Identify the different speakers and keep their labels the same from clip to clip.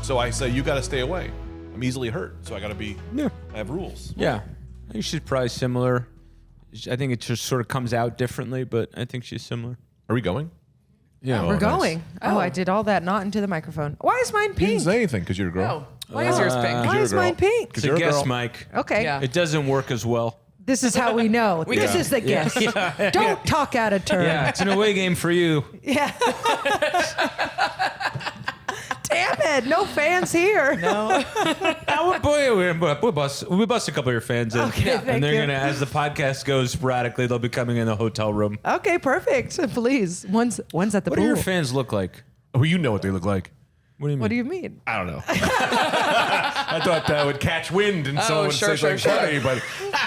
Speaker 1: So I say, you got to stay away. I'm easily hurt, so I got to be.
Speaker 2: Yeah.
Speaker 1: I have rules.
Speaker 2: Yeah. I think she's probably similar. I think it just sort of comes out differently, but I think she's similar.
Speaker 1: Are we going?
Speaker 2: Yeah.
Speaker 3: We're
Speaker 1: nice.
Speaker 3: going. Oh, I did all that not into the microphone. Why is mine
Speaker 1: You didn't
Speaker 3: pink?
Speaker 1: say anything because you're a girl.
Speaker 4: Oh, why is yours pink?
Speaker 3: Why
Speaker 1: you're a
Speaker 3: is mine
Speaker 1: girl.
Speaker 3: pink?
Speaker 2: It's a
Speaker 1: you're a
Speaker 2: guess,
Speaker 1: girl.
Speaker 2: Mike.
Speaker 3: Okay.
Speaker 4: Yeah.
Speaker 2: It doesn't work as well.
Speaker 3: This is how we know. This
Speaker 4: Yeah.
Speaker 3: is the guess. Don't talk out of turn.
Speaker 2: Yeah, it's an away game for you.
Speaker 3: Yeah. Damn it. No fans here.
Speaker 2: No. We'll bust a couple of your fans in.
Speaker 3: Okay, thank
Speaker 2: and they're
Speaker 3: you.
Speaker 2: going to, as the podcast goes sporadically, they'll be coming in the hotel room.
Speaker 3: Okay, perfect. Please. One's at the
Speaker 2: What
Speaker 3: pool.
Speaker 2: do your fans look like?
Speaker 1: Oh, you know what they look like.
Speaker 2: What do you mean?
Speaker 3: What do you mean?
Speaker 1: I don't know. I thought that would catch wind and someone would say
Speaker 4: sure.
Speaker 1: hey, but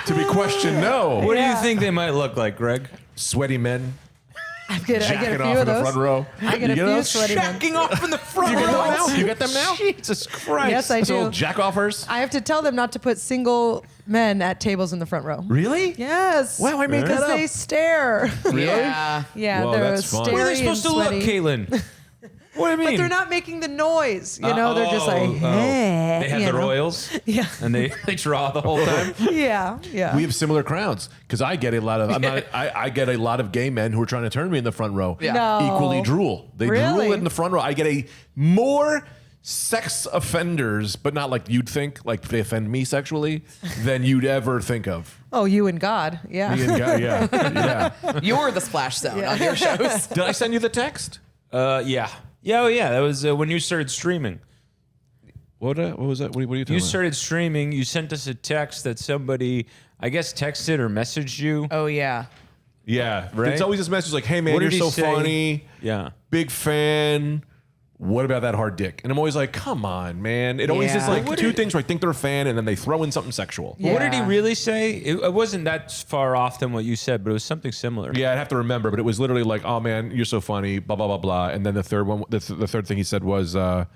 Speaker 1: to be questioned, no.
Speaker 2: What do
Speaker 3: Yeah.
Speaker 2: you think they might look like, Greg?
Speaker 1: Sweaty men
Speaker 3: I get a
Speaker 1: jacking
Speaker 3: few
Speaker 1: off
Speaker 3: of
Speaker 1: in the
Speaker 3: those.
Speaker 1: front row.
Speaker 3: I get
Speaker 1: You
Speaker 3: a few
Speaker 1: those?
Speaker 3: sweaty men.
Speaker 2: Shacking off in the front
Speaker 1: You get
Speaker 2: row.
Speaker 1: them now? You get them now?
Speaker 2: Jesus Christ.
Speaker 3: Yes, I
Speaker 1: So
Speaker 3: do.
Speaker 1: jack-offers?
Speaker 3: I have to tell them not to put single men at tables in the front row.
Speaker 1: Really?
Speaker 3: Yes.
Speaker 1: Wow, I made that
Speaker 3: Because
Speaker 1: up.
Speaker 3: they stare.
Speaker 4: Yeah.
Speaker 3: Yeah,
Speaker 1: Whoa,
Speaker 3: they're
Speaker 1: that's fun.
Speaker 3: staring
Speaker 2: What are they supposed to
Speaker 3: and
Speaker 2: look,
Speaker 3: sweaty.
Speaker 2: Caitlin? What do you mean?
Speaker 3: But they're not making the noise. You know, they're just like, hey.
Speaker 2: They have
Speaker 3: you
Speaker 2: their
Speaker 3: know?
Speaker 2: oils,
Speaker 3: Yeah.
Speaker 2: and they draw the whole time.
Speaker 3: Yeah. Yeah.
Speaker 1: We have similar crowds because I get a lot of I get a lot of gay men who are trying to turn me in the front row.
Speaker 4: Yeah.
Speaker 3: No.
Speaker 1: Equally drool. They
Speaker 3: Really?
Speaker 1: drool in the front row. I get a more sex offenders, but not like you'd think, like they offend me sexually, than you'd ever think of.
Speaker 3: Oh, you and God. Yeah.
Speaker 1: Me and guy, yeah.
Speaker 4: You're the splash zone on your shows.
Speaker 1: Did I send you the text?
Speaker 2: Yeah. Yeah, oh yeah. That was when you started streaming.
Speaker 1: What was that? What are you talking
Speaker 2: You
Speaker 1: about?
Speaker 2: started streaming. You sent us a text that somebody, I guess, texted or messaged you.
Speaker 4: Oh, yeah.
Speaker 1: Yeah.
Speaker 2: Right?
Speaker 1: It's always this message like, hey man,
Speaker 2: What
Speaker 1: you're
Speaker 2: did he
Speaker 1: so
Speaker 2: say?
Speaker 1: funny.
Speaker 2: Yeah.
Speaker 1: Big fan. What about that hard dick? And I'm always like, come on, man. It always is
Speaker 4: Yeah.
Speaker 1: like
Speaker 2: What
Speaker 1: two
Speaker 2: did-
Speaker 1: things where I think they're a fan and then they throw in something sexual.
Speaker 3: Yeah.
Speaker 2: What did he really say? It wasn't that far off than what you said, but it was something similar.
Speaker 1: Yeah, I'd have to remember, but it was literally like, "Oh man, you're so funny," blah blah blah blah. And then the third one, the third thing he said was, "But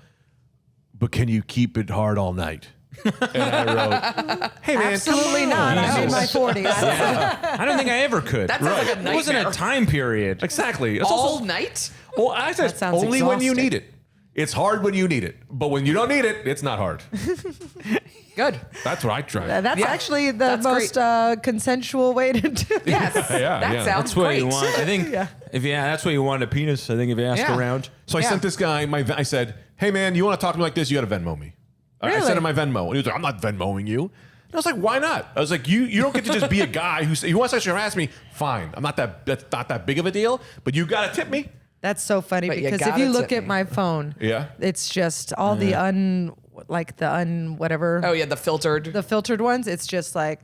Speaker 1: can you keep it hard all night?" And I wrote, "Hey man,
Speaker 3: Absolutely not. I'm in my 40s.
Speaker 2: I don't think I ever could.
Speaker 4: That sounds like a
Speaker 2: It wasn't a
Speaker 4: nightmare.
Speaker 2: time period.
Speaker 1: exactly." It's
Speaker 4: All
Speaker 1: also,
Speaker 4: night?
Speaker 1: well, I said
Speaker 3: That sounds
Speaker 1: only when you
Speaker 3: exhausting.
Speaker 1: need it. It's hard when you need it, but when you don't need it, it's not hard.
Speaker 4: Good.
Speaker 1: That's what I try.
Speaker 3: That's
Speaker 4: Yeah.
Speaker 3: actually the
Speaker 4: That's
Speaker 3: most consensual way to do it.
Speaker 4: Yes.
Speaker 1: Yeah,
Speaker 4: that
Speaker 1: yeah.
Speaker 4: sounds
Speaker 2: That's what
Speaker 4: great.
Speaker 2: you want. I think if that's what you want a penis. I think if you ask
Speaker 4: Yeah.
Speaker 2: around.
Speaker 1: So I
Speaker 4: Yeah.
Speaker 1: sent this guy I said, "Hey man, you want to talk to me like this? You got to Venmo me." I
Speaker 3: Really?
Speaker 1: sent him my Venmo, and he was like, "I'm not Venmoing you." And I was like, "Why not?" I was like, "You don't get to just be a guy who you want to sexually harass me. Fine, I'm not that. That's not that big of a deal. But you got to tip me."
Speaker 3: That's so funny
Speaker 4: But you
Speaker 3: because if
Speaker 4: gotta
Speaker 3: you look
Speaker 4: tip
Speaker 3: at
Speaker 4: me.
Speaker 3: my phone,
Speaker 1: Yeah.
Speaker 3: it's just all the whatever.
Speaker 4: Oh, yeah, the filtered.
Speaker 3: The filtered ones, it's just like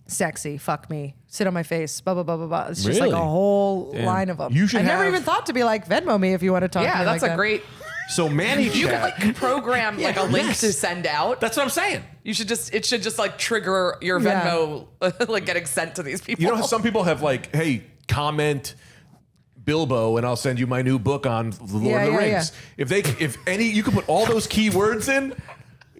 Speaker 3: sexy, fuck me, sit on my face, blah blah blah blah blah. It's just like
Speaker 1: Really?
Speaker 3: a whole line of them.
Speaker 1: You should
Speaker 3: I never
Speaker 1: have-
Speaker 3: even thought to be like Venmo me if you want to talk. to
Speaker 4: Yeah,
Speaker 3: me
Speaker 4: that's
Speaker 3: like
Speaker 4: a
Speaker 3: that.
Speaker 4: great.
Speaker 1: So Manny
Speaker 4: You could
Speaker 1: Chat.
Speaker 4: like program like a link to send out.
Speaker 1: That's what I'm saying.
Speaker 4: You should just. It should just like trigger your
Speaker 3: Yeah.
Speaker 4: Venmo like getting sent to these people.
Speaker 1: You know how some people have like, "Hey, comment Bilbo, and I'll send you my new book on the Lord
Speaker 3: Yeah,
Speaker 1: of the
Speaker 3: yeah,
Speaker 1: Rings." If you could put all those keywords in,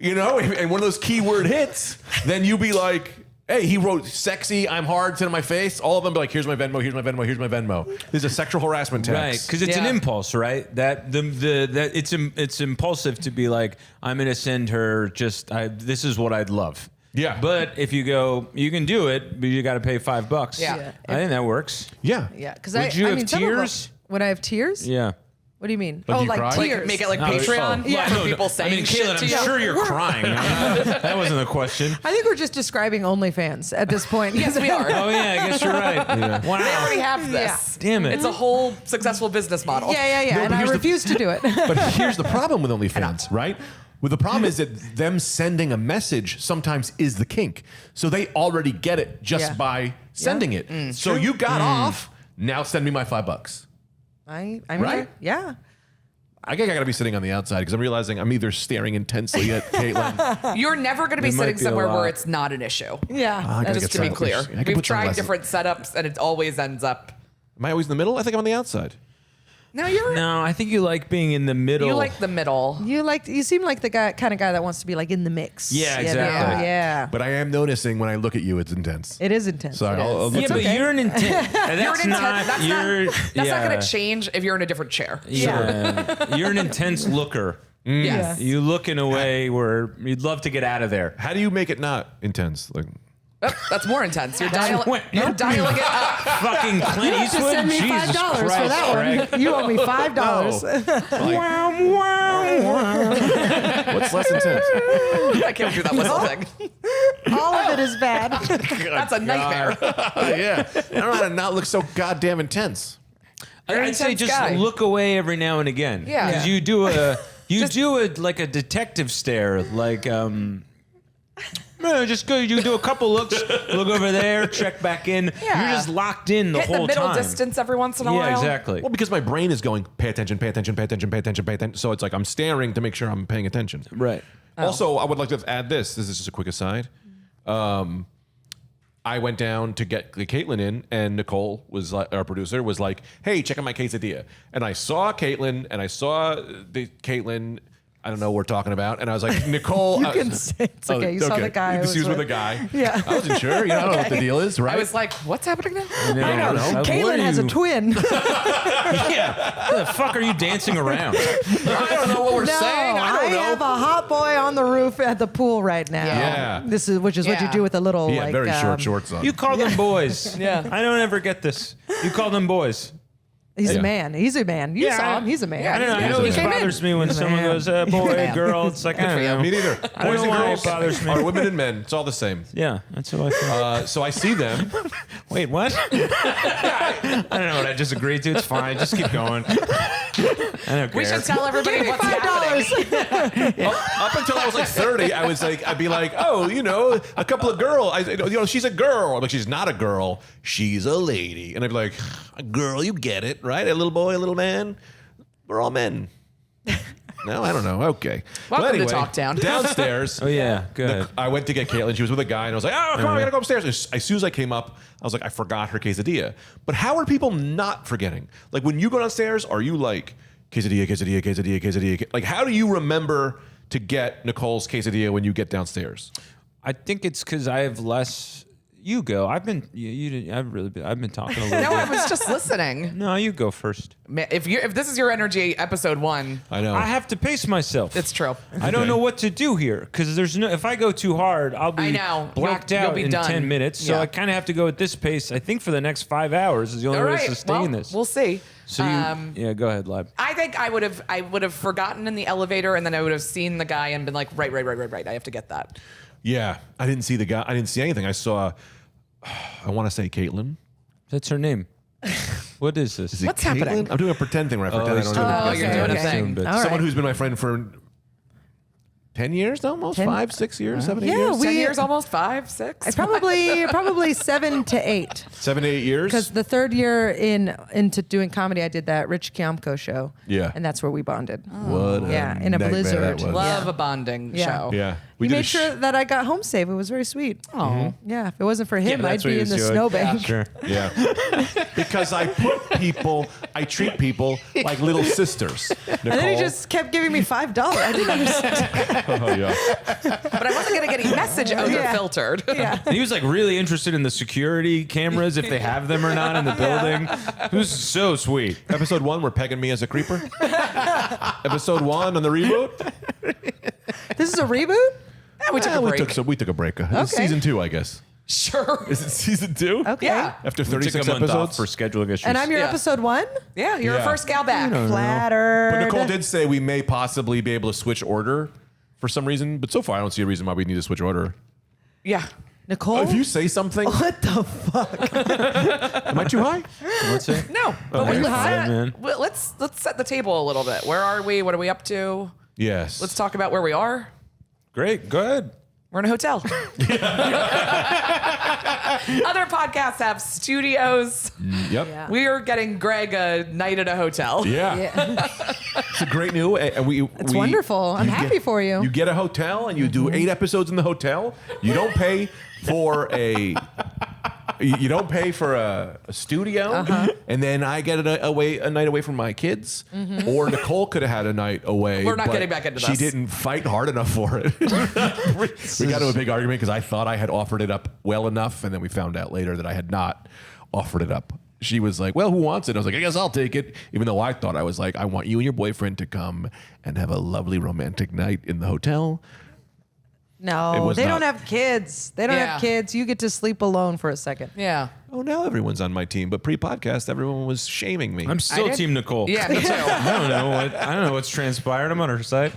Speaker 1: and one of those keyword hits, then you be like, "Hey, he wrote sexy, I'm hard, sit on my face." All of them be like, "Here's my Venmo, here's my Venmo, here's my Venmo." This is a sexual harassment
Speaker 2: Right,
Speaker 1: text.
Speaker 2: because it's an
Speaker 4: Yeah.
Speaker 2: impulse, right? That it's impulsive to be like, I'm gonna send her this is what I'd love.
Speaker 1: Yeah.
Speaker 2: But if you go, you can do it, but you got to pay $5.
Speaker 4: Yeah.
Speaker 3: Yeah.
Speaker 2: I think that works.
Speaker 1: Yeah.
Speaker 3: Yeah, because
Speaker 2: Would you have
Speaker 3: mean, some of them-
Speaker 2: tears?
Speaker 3: Would I have tears?
Speaker 2: Yeah.
Speaker 3: What do you mean?
Speaker 1: Like
Speaker 3: oh,
Speaker 1: you
Speaker 3: like
Speaker 1: cry? Like,
Speaker 3: tears.
Speaker 4: Make it like
Speaker 2: Oh,
Speaker 4: Patreon
Speaker 3: Yeah.
Speaker 4: for
Speaker 2: No,
Speaker 4: people saying
Speaker 2: I mean,
Speaker 4: shit
Speaker 2: Caitlin,
Speaker 4: to
Speaker 2: I'm
Speaker 4: you.
Speaker 2: sure you're crying. That wasn't a question.
Speaker 3: I think we're just describing OnlyFans at this point.
Speaker 4: Yes, we are.
Speaker 2: Oh yeah, I guess you're right. Wow.
Speaker 4: They already have this.
Speaker 2: Damn it.
Speaker 4: It's a whole successful business model.
Speaker 3: Yeah,
Speaker 1: No,
Speaker 3: and
Speaker 1: but
Speaker 3: I
Speaker 1: here's the-
Speaker 3: refuse to do it.
Speaker 1: But here's the problem with OnlyFans, right? Well, the problem is that them sending a message sometimes is the kink. So they already get it just
Speaker 3: Yeah.
Speaker 1: by sending it. So you got off. Now send me my $5.
Speaker 3: I mean,
Speaker 1: Right?
Speaker 3: yeah.
Speaker 1: I think I got to be sitting on the outside because I'm realizing I'm either staring intensely at Caitlin.
Speaker 4: You're never going to be
Speaker 2: There might
Speaker 4: sitting
Speaker 2: be a
Speaker 4: somewhere
Speaker 2: lot.
Speaker 4: where it's not an issue.
Speaker 3: Yeah.
Speaker 1: I gotta
Speaker 4: Just
Speaker 1: get
Speaker 4: to be
Speaker 1: some-
Speaker 4: clear,
Speaker 1: I can
Speaker 4: we've
Speaker 1: put
Speaker 4: tried
Speaker 1: sunglasses.
Speaker 4: different setups and it always ends up.
Speaker 1: Am I always in the middle? I think I'm on the outside.
Speaker 4: No, you're.
Speaker 2: No, I think you like being in the middle.
Speaker 4: You like the middle.
Speaker 3: You seem like the kind of guy that wants to be like in the mix.
Speaker 2: Yeah,
Speaker 3: you know?
Speaker 2: exactly.
Speaker 3: Yeah.
Speaker 1: But I am noticing when I look at you, it's intense.
Speaker 3: It is intense.
Speaker 1: So
Speaker 3: It
Speaker 1: I'll-
Speaker 3: is.
Speaker 1: I'll-
Speaker 2: Yeah, but
Speaker 3: okay.
Speaker 2: you're an intent. That's
Speaker 4: You're an
Speaker 2: not.
Speaker 4: intent. That's
Speaker 2: You're.
Speaker 4: not. That's not going to change if you're in a different chair.
Speaker 2: Yeah. You're an intense looker.
Speaker 4: Yes.
Speaker 2: You look in a way where you'd love to get out of there.
Speaker 1: How do you make it not intense? Like,
Speaker 4: Oh, that's more intense. You're dialing it up.
Speaker 2: Fucking Clint
Speaker 3: You have to
Speaker 2: Eastwood.
Speaker 3: send me
Speaker 2: Jesus
Speaker 3: $5 for
Speaker 2: Christ,
Speaker 3: that
Speaker 2: Greg.
Speaker 3: one. You owe me $5.
Speaker 1: what's less intense?
Speaker 4: I can't do that whistle thing.
Speaker 3: All of it is bad.
Speaker 4: That's a nightmare.
Speaker 1: Yeah. I don't know how to not look so goddamn intense.
Speaker 2: I'd say
Speaker 4: intense
Speaker 2: just
Speaker 4: guy.
Speaker 2: look away every now and again.
Speaker 4: Yeah.
Speaker 2: Because you do a like a detective stare, like no, just go. You do a couple looks, look over there, check back in.
Speaker 4: Yeah.
Speaker 2: You're just locked in the
Speaker 4: Hit
Speaker 2: whole
Speaker 4: the middle
Speaker 2: time.
Speaker 4: distance every once in a while.
Speaker 2: Yeah, exactly.
Speaker 1: Well, because my brain is going, pay attention, pay attention, pay attention, pay attention, pay attention. So it's like I'm staring to make sure I'm paying attention.
Speaker 2: Right.
Speaker 1: Also, I would like to add this. This is just a quick aside. I went down to get Caitlin in, and Nicole was like, our producer was like, "Hey, check out my quesadilla." And I saw Caitlin, and I saw the Caitlin. I don't know what we're talking about, and I was like, "Nicole."
Speaker 3: You can say it's okay. You saw the guy.
Speaker 1: She was with a guy.
Speaker 3: Yeah.
Speaker 1: I wasn't sure. You know, I don't know what the deal is, right?
Speaker 4: I was like, what's happening now?
Speaker 3: I know. Caitlin has a twin.
Speaker 2: Yeah. What the fuck are you dancing around?
Speaker 1: I don't know what we're saying. I don't know.
Speaker 3: have a hot boy on the roof at the pool right now.
Speaker 1: Yeah.
Speaker 3: This is what you
Speaker 4: Yeah.
Speaker 3: do with a little
Speaker 1: He had
Speaker 3: like
Speaker 1: very short shorts on.
Speaker 2: You call them boys.
Speaker 4: Yeah.
Speaker 2: I don't ever get this. You call them boys.
Speaker 3: He's
Speaker 1: Yeah.
Speaker 3: a man. He's a man. You
Speaker 2: Yeah,
Speaker 3: saw him. He's a man.
Speaker 4: Yeah,
Speaker 2: I don't know.
Speaker 1: He
Speaker 2: It
Speaker 1: is a
Speaker 2: always
Speaker 1: man.
Speaker 2: bothers me when
Speaker 3: He's a
Speaker 2: someone
Speaker 3: man.
Speaker 2: goes, boy,
Speaker 4: man.
Speaker 2: girl. It's like, I don't know.
Speaker 1: Me neither.
Speaker 2: I don't
Speaker 1: Boys
Speaker 2: know
Speaker 1: and
Speaker 2: why it
Speaker 1: girls
Speaker 2: bothers me.
Speaker 1: are women and men. It's all the same.
Speaker 2: Yeah, that's how I feel.
Speaker 1: So I see them.
Speaker 2: Wait, what? I don't know what I just agreed to. It's fine. Just keep going. I don't care.
Speaker 4: We should tell everybody
Speaker 3: Give me
Speaker 4: what's happening.
Speaker 1: Up until I was like 30, I was like, I'd be like, oh, you know, a couple of girls. She's a girl. I'm like, she's not a girl. She's a lady. And I'd be like, a girl, you get it, right? A little boy, a little man. We're all men. No, I don't know. Okay.
Speaker 4: Welcome to Talk Down.
Speaker 1: Downstairs.
Speaker 2: Oh, yeah. Good.
Speaker 1: I went to get Caitlin. She was with a guy, and I was like, "Oh, come on, we gotta go upstairs." As soon as I came up, I was like, "I forgot her quesadilla." But how are people not forgetting? Like when you go downstairs, are you like quesadilla, quesadilla, quesadilla, quesadilla? Like how do you remember to get Nicole's quesadilla when you get downstairs?
Speaker 2: I think it's because I have less. You go. I've been. You didn't. I've been talking a little
Speaker 4: No, I
Speaker 2: bit.
Speaker 4: was just listening.
Speaker 2: No, you go first.
Speaker 4: Man, if this is your energy, episode 1,
Speaker 1: I know.
Speaker 2: I have to pace myself.
Speaker 4: it's true.
Speaker 2: I don't know what to do here because there's no. If I go too hard, I'll be
Speaker 4: I know.
Speaker 2: blacked
Speaker 4: You'll
Speaker 2: out
Speaker 4: be
Speaker 2: in
Speaker 4: done.
Speaker 2: 10 minutes. So
Speaker 4: Yeah.
Speaker 2: I kind of have to go at this pace. I think for the next 5 hours is the only
Speaker 4: All
Speaker 2: way to
Speaker 4: right.
Speaker 2: sustain
Speaker 4: Well,
Speaker 2: this.
Speaker 4: we'll see.
Speaker 2: So yeah, go ahead, Lab.
Speaker 4: I think I would have forgotten in the elevator, and then I would have seen the guy and been like, right. I have to get that.
Speaker 1: Yeah, I didn't see the guy. I didn't see anything. I saw. I want to say Caitlin.
Speaker 2: That's her name. What is this?
Speaker 1: Is it
Speaker 4: What's
Speaker 1: Caitlin?
Speaker 4: happening?
Speaker 1: I'm doing a pretend thing where I pretend I
Speaker 2: he's
Speaker 1: don't know.
Speaker 2: doing
Speaker 4: Oh, you're doing a
Speaker 3: okay.
Speaker 4: thing.
Speaker 2: But
Speaker 3: All
Speaker 1: Someone
Speaker 3: right.
Speaker 1: who's been my friend for 10 years almost, 5, 6 years, 7, 8
Speaker 3: Yeah,
Speaker 1: years,
Speaker 4: 10 years almost? 5, 6?
Speaker 3: It's probably 7 to 8.
Speaker 1: 7 to 8 years.
Speaker 3: Because the third year into doing comedy, I did that Rich Kiamko show.
Speaker 1: Yeah.
Speaker 3: And that's where we bonded.
Speaker 1: What?
Speaker 3: Yeah, in a
Speaker 1: nightmare
Speaker 3: blizzard.
Speaker 1: that was.
Speaker 4: Love
Speaker 3: Yeah.
Speaker 4: a bonding
Speaker 3: Yeah.
Speaker 4: show.
Speaker 1: Yeah,
Speaker 3: He
Speaker 1: did a
Speaker 3: made sure that I got home safe. It was very sweet.
Speaker 4: Oh.
Speaker 3: Yeah, if it wasn't for him,
Speaker 2: Yeah,
Speaker 3: I'd
Speaker 2: that's what
Speaker 3: be
Speaker 2: he
Speaker 3: in the
Speaker 2: was doing.
Speaker 3: snowbank.
Speaker 2: Sure.
Speaker 1: Yeah, because I treat people like little sisters. Nicole.
Speaker 3: And then he just kept giving me $5. I didn't understand.
Speaker 1: oh yeah,
Speaker 4: But I wasn't getting any message odor
Speaker 3: Yeah.
Speaker 4: filtered.
Speaker 3: Yeah.
Speaker 2: And he was like really interested in the security cameras, if they have them or not in the building. It was so sweet.
Speaker 1: episode 1, we're pegging me as a creeper. Episode 1 on the reboot.
Speaker 3: This is a reboot?
Speaker 4: Yeah, we took a break.
Speaker 1: We took a break. It's
Speaker 3: Okay.
Speaker 1: season 2, I guess.
Speaker 4: Sure.
Speaker 1: Is it season 2?
Speaker 3: Okay.
Speaker 4: Yeah.
Speaker 1: After
Speaker 2: We took
Speaker 1: 36
Speaker 2: a month off
Speaker 1: episodes.
Speaker 2: for scheduling issues.
Speaker 3: And I'm your
Speaker 4: Yeah.
Speaker 3: episode 1?
Speaker 4: Yeah, you're
Speaker 1: Yeah.
Speaker 4: a first gal back.
Speaker 3: Flattered.
Speaker 1: But Nicole did say we may possibly be able to switch order for some reason. But so far, I don't see a reason why we need to switch order.
Speaker 4: Yeah.
Speaker 3: Nicole?
Speaker 1: If you say something,
Speaker 3: What the fuck?
Speaker 1: am I too high?
Speaker 2: What's it?
Speaker 4: No. But
Speaker 3: you're
Speaker 4: let's
Speaker 3: fine,
Speaker 4: set,
Speaker 2: man.
Speaker 4: well, let's set the table a little bit. Where are we? What are we up to?
Speaker 1: Yes.
Speaker 4: Let's talk about where we are.
Speaker 2: Great. Go ahead.
Speaker 4: We're in a hotel. Other podcasts have studios.
Speaker 1: Yep.
Speaker 3: Yeah.
Speaker 4: We are getting Greg a night at a hotel.
Speaker 1: Yeah.
Speaker 3: Yeah.
Speaker 1: It's a great new.
Speaker 3: It's wonderful. I'm happy for you.
Speaker 1: You get a hotel and you do 8 episodes in the hotel. You don't pay for a. You don't pay for a studio, and then I get a night away from my kids, or Nicole could have had a night away.
Speaker 4: We're not
Speaker 1: but
Speaker 4: getting back into
Speaker 1: She
Speaker 4: this.
Speaker 1: didn't fight hard enough for it. We got into a big argument because I thought I had offered it up well enough, and then we found out later that I had not offered it up. she was like, well, who wants it? I was like, I guess I'll take it. Even though I thought, I was like, I want you and your boyfriend to come and have a lovely romantic night in the hotel. It
Speaker 3: No,
Speaker 1: was
Speaker 3: they
Speaker 1: not-
Speaker 3: don't have kids. They don't
Speaker 4: Yeah.
Speaker 3: have kids. You get to sleep alone for a second.
Speaker 4: Yeah.
Speaker 1: Oh, now everyone's on my team. But pre-podcast, everyone was shaming me.
Speaker 2: I'm still
Speaker 4: did-
Speaker 2: Team Nicole.
Speaker 4: Yeah, me too.
Speaker 2: I don't know what's transpired. I'm on her side.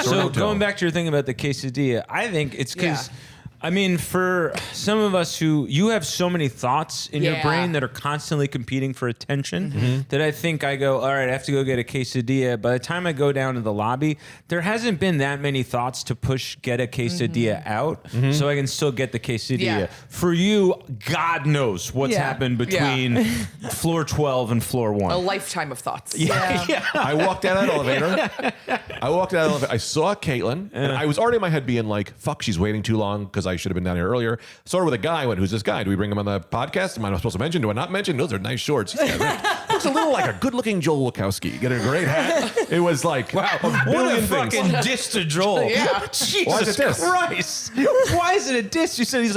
Speaker 2: So going back to your thing about the quesadilla, I think it's because,
Speaker 4: Yeah.
Speaker 2: I mean, for some of us who you have so many thoughts in your
Speaker 4: Yeah.
Speaker 2: brain that are constantly competing for attention that I think I go, all right, I have to go get a quesadilla. By the time I go down to the lobby, there hasn't been that many thoughts to get a quesadilla out, so I can still get the quesadilla.
Speaker 4: Yeah.
Speaker 2: For you, God knows what's
Speaker 3: Yeah.
Speaker 2: happened between floor 12 and floor 1.
Speaker 4: A lifetime of thoughts.
Speaker 3: Yeah.
Speaker 1: I walked out of that elevator. I saw Caitlin, and I was already in my head being like, fuck, she's waiting too long because I should have been down here earlier. Started with a guy. I went, who's this guy? Do we bring him on the podcast? Am I supposed to mention? Do I not mention? Those are nice shorts. He's got looks a little like a good-looking Joel Wachowski. Get a great hat. It was like, wow, a
Speaker 2: What a
Speaker 1: billion things.
Speaker 2: fucking diss to Joel.
Speaker 4: Yeah.
Speaker 2: Jesus
Speaker 1: Why is it diss?
Speaker 2: Christ. Why is it a diss? You said he's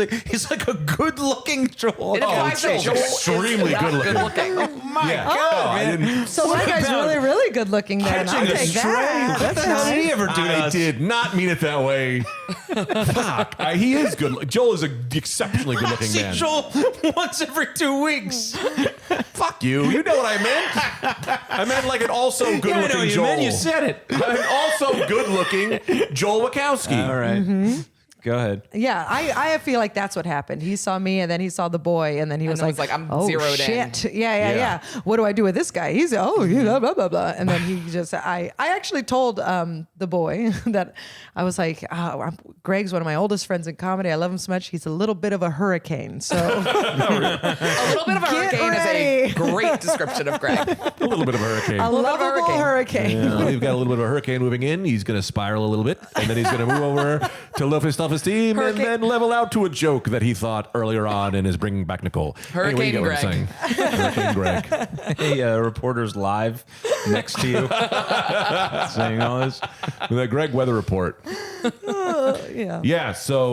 Speaker 2: like a good looking Joel.
Speaker 4: It implies that Joel is
Speaker 1: extremely
Speaker 4: not
Speaker 1: good-looking.
Speaker 4: good-looking.
Speaker 2: my
Speaker 1: Yeah.
Speaker 2: God,
Speaker 1: Oh, I
Speaker 2: man.
Speaker 1: didn't.
Speaker 3: So my guy's
Speaker 2: about
Speaker 3: really, really good looking then.
Speaker 2: Catching
Speaker 3: I'll
Speaker 2: a
Speaker 3: take
Speaker 2: stray.
Speaker 3: that.
Speaker 2: What the hell did he ever do to
Speaker 1: I
Speaker 2: us?
Speaker 1: did not mean it that way. Fuck. He is good. Joel is an exceptionally good-looking
Speaker 2: See
Speaker 1: man.
Speaker 2: Joel once every 2 weeks.
Speaker 1: Fuck you. You know what I meant. I meant like an also good-looking
Speaker 2: Yeah, I know what you
Speaker 1: Joel.
Speaker 2: meant. You said it.
Speaker 1: I meant also good-looking Joel Wachowski.
Speaker 2: All right. Go ahead.
Speaker 3: Yeah, I feel like that's what happened. He saw me, and then he saw the boy, and then he was
Speaker 4: it was
Speaker 3: like,
Speaker 4: like, I'm
Speaker 3: "Oh
Speaker 4: zeroed in."
Speaker 3: shit, yeah.
Speaker 1: Yeah.
Speaker 3: What do I do with this guy? He's blah blah blah," and then he just, I actually told the boy that I was like, Greg's one of my oldest friends in comedy. I love him so much. He's a little bit of a hurricane, so
Speaker 4: A little bit of a
Speaker 3: Get
Speaker 4: hurricane
Speaker 3: ready.
Speaker 4: is a great description of Greg.
Speaker 1: A little bit of a hurricane.
Speaker 3: a lovable hurricane.
Speaker 1: We've got a little bit of a hurricane moving in. He's going to spiral a little bit, and then he's going to move over to low his self-esteem, and
Speaker 4: Hurricane.
Speaker 1: then level out to a joke that he thought earlier on and is bringing back Nicole. Anyway, you get what I'm saying. Hurricane Greg.
Speaker 2: Hey, reporter's live next to you saying all this.
Speaker 1: With that Greg weather report.
Speaker 3: Yeah.
Speaker 1: Yeah, so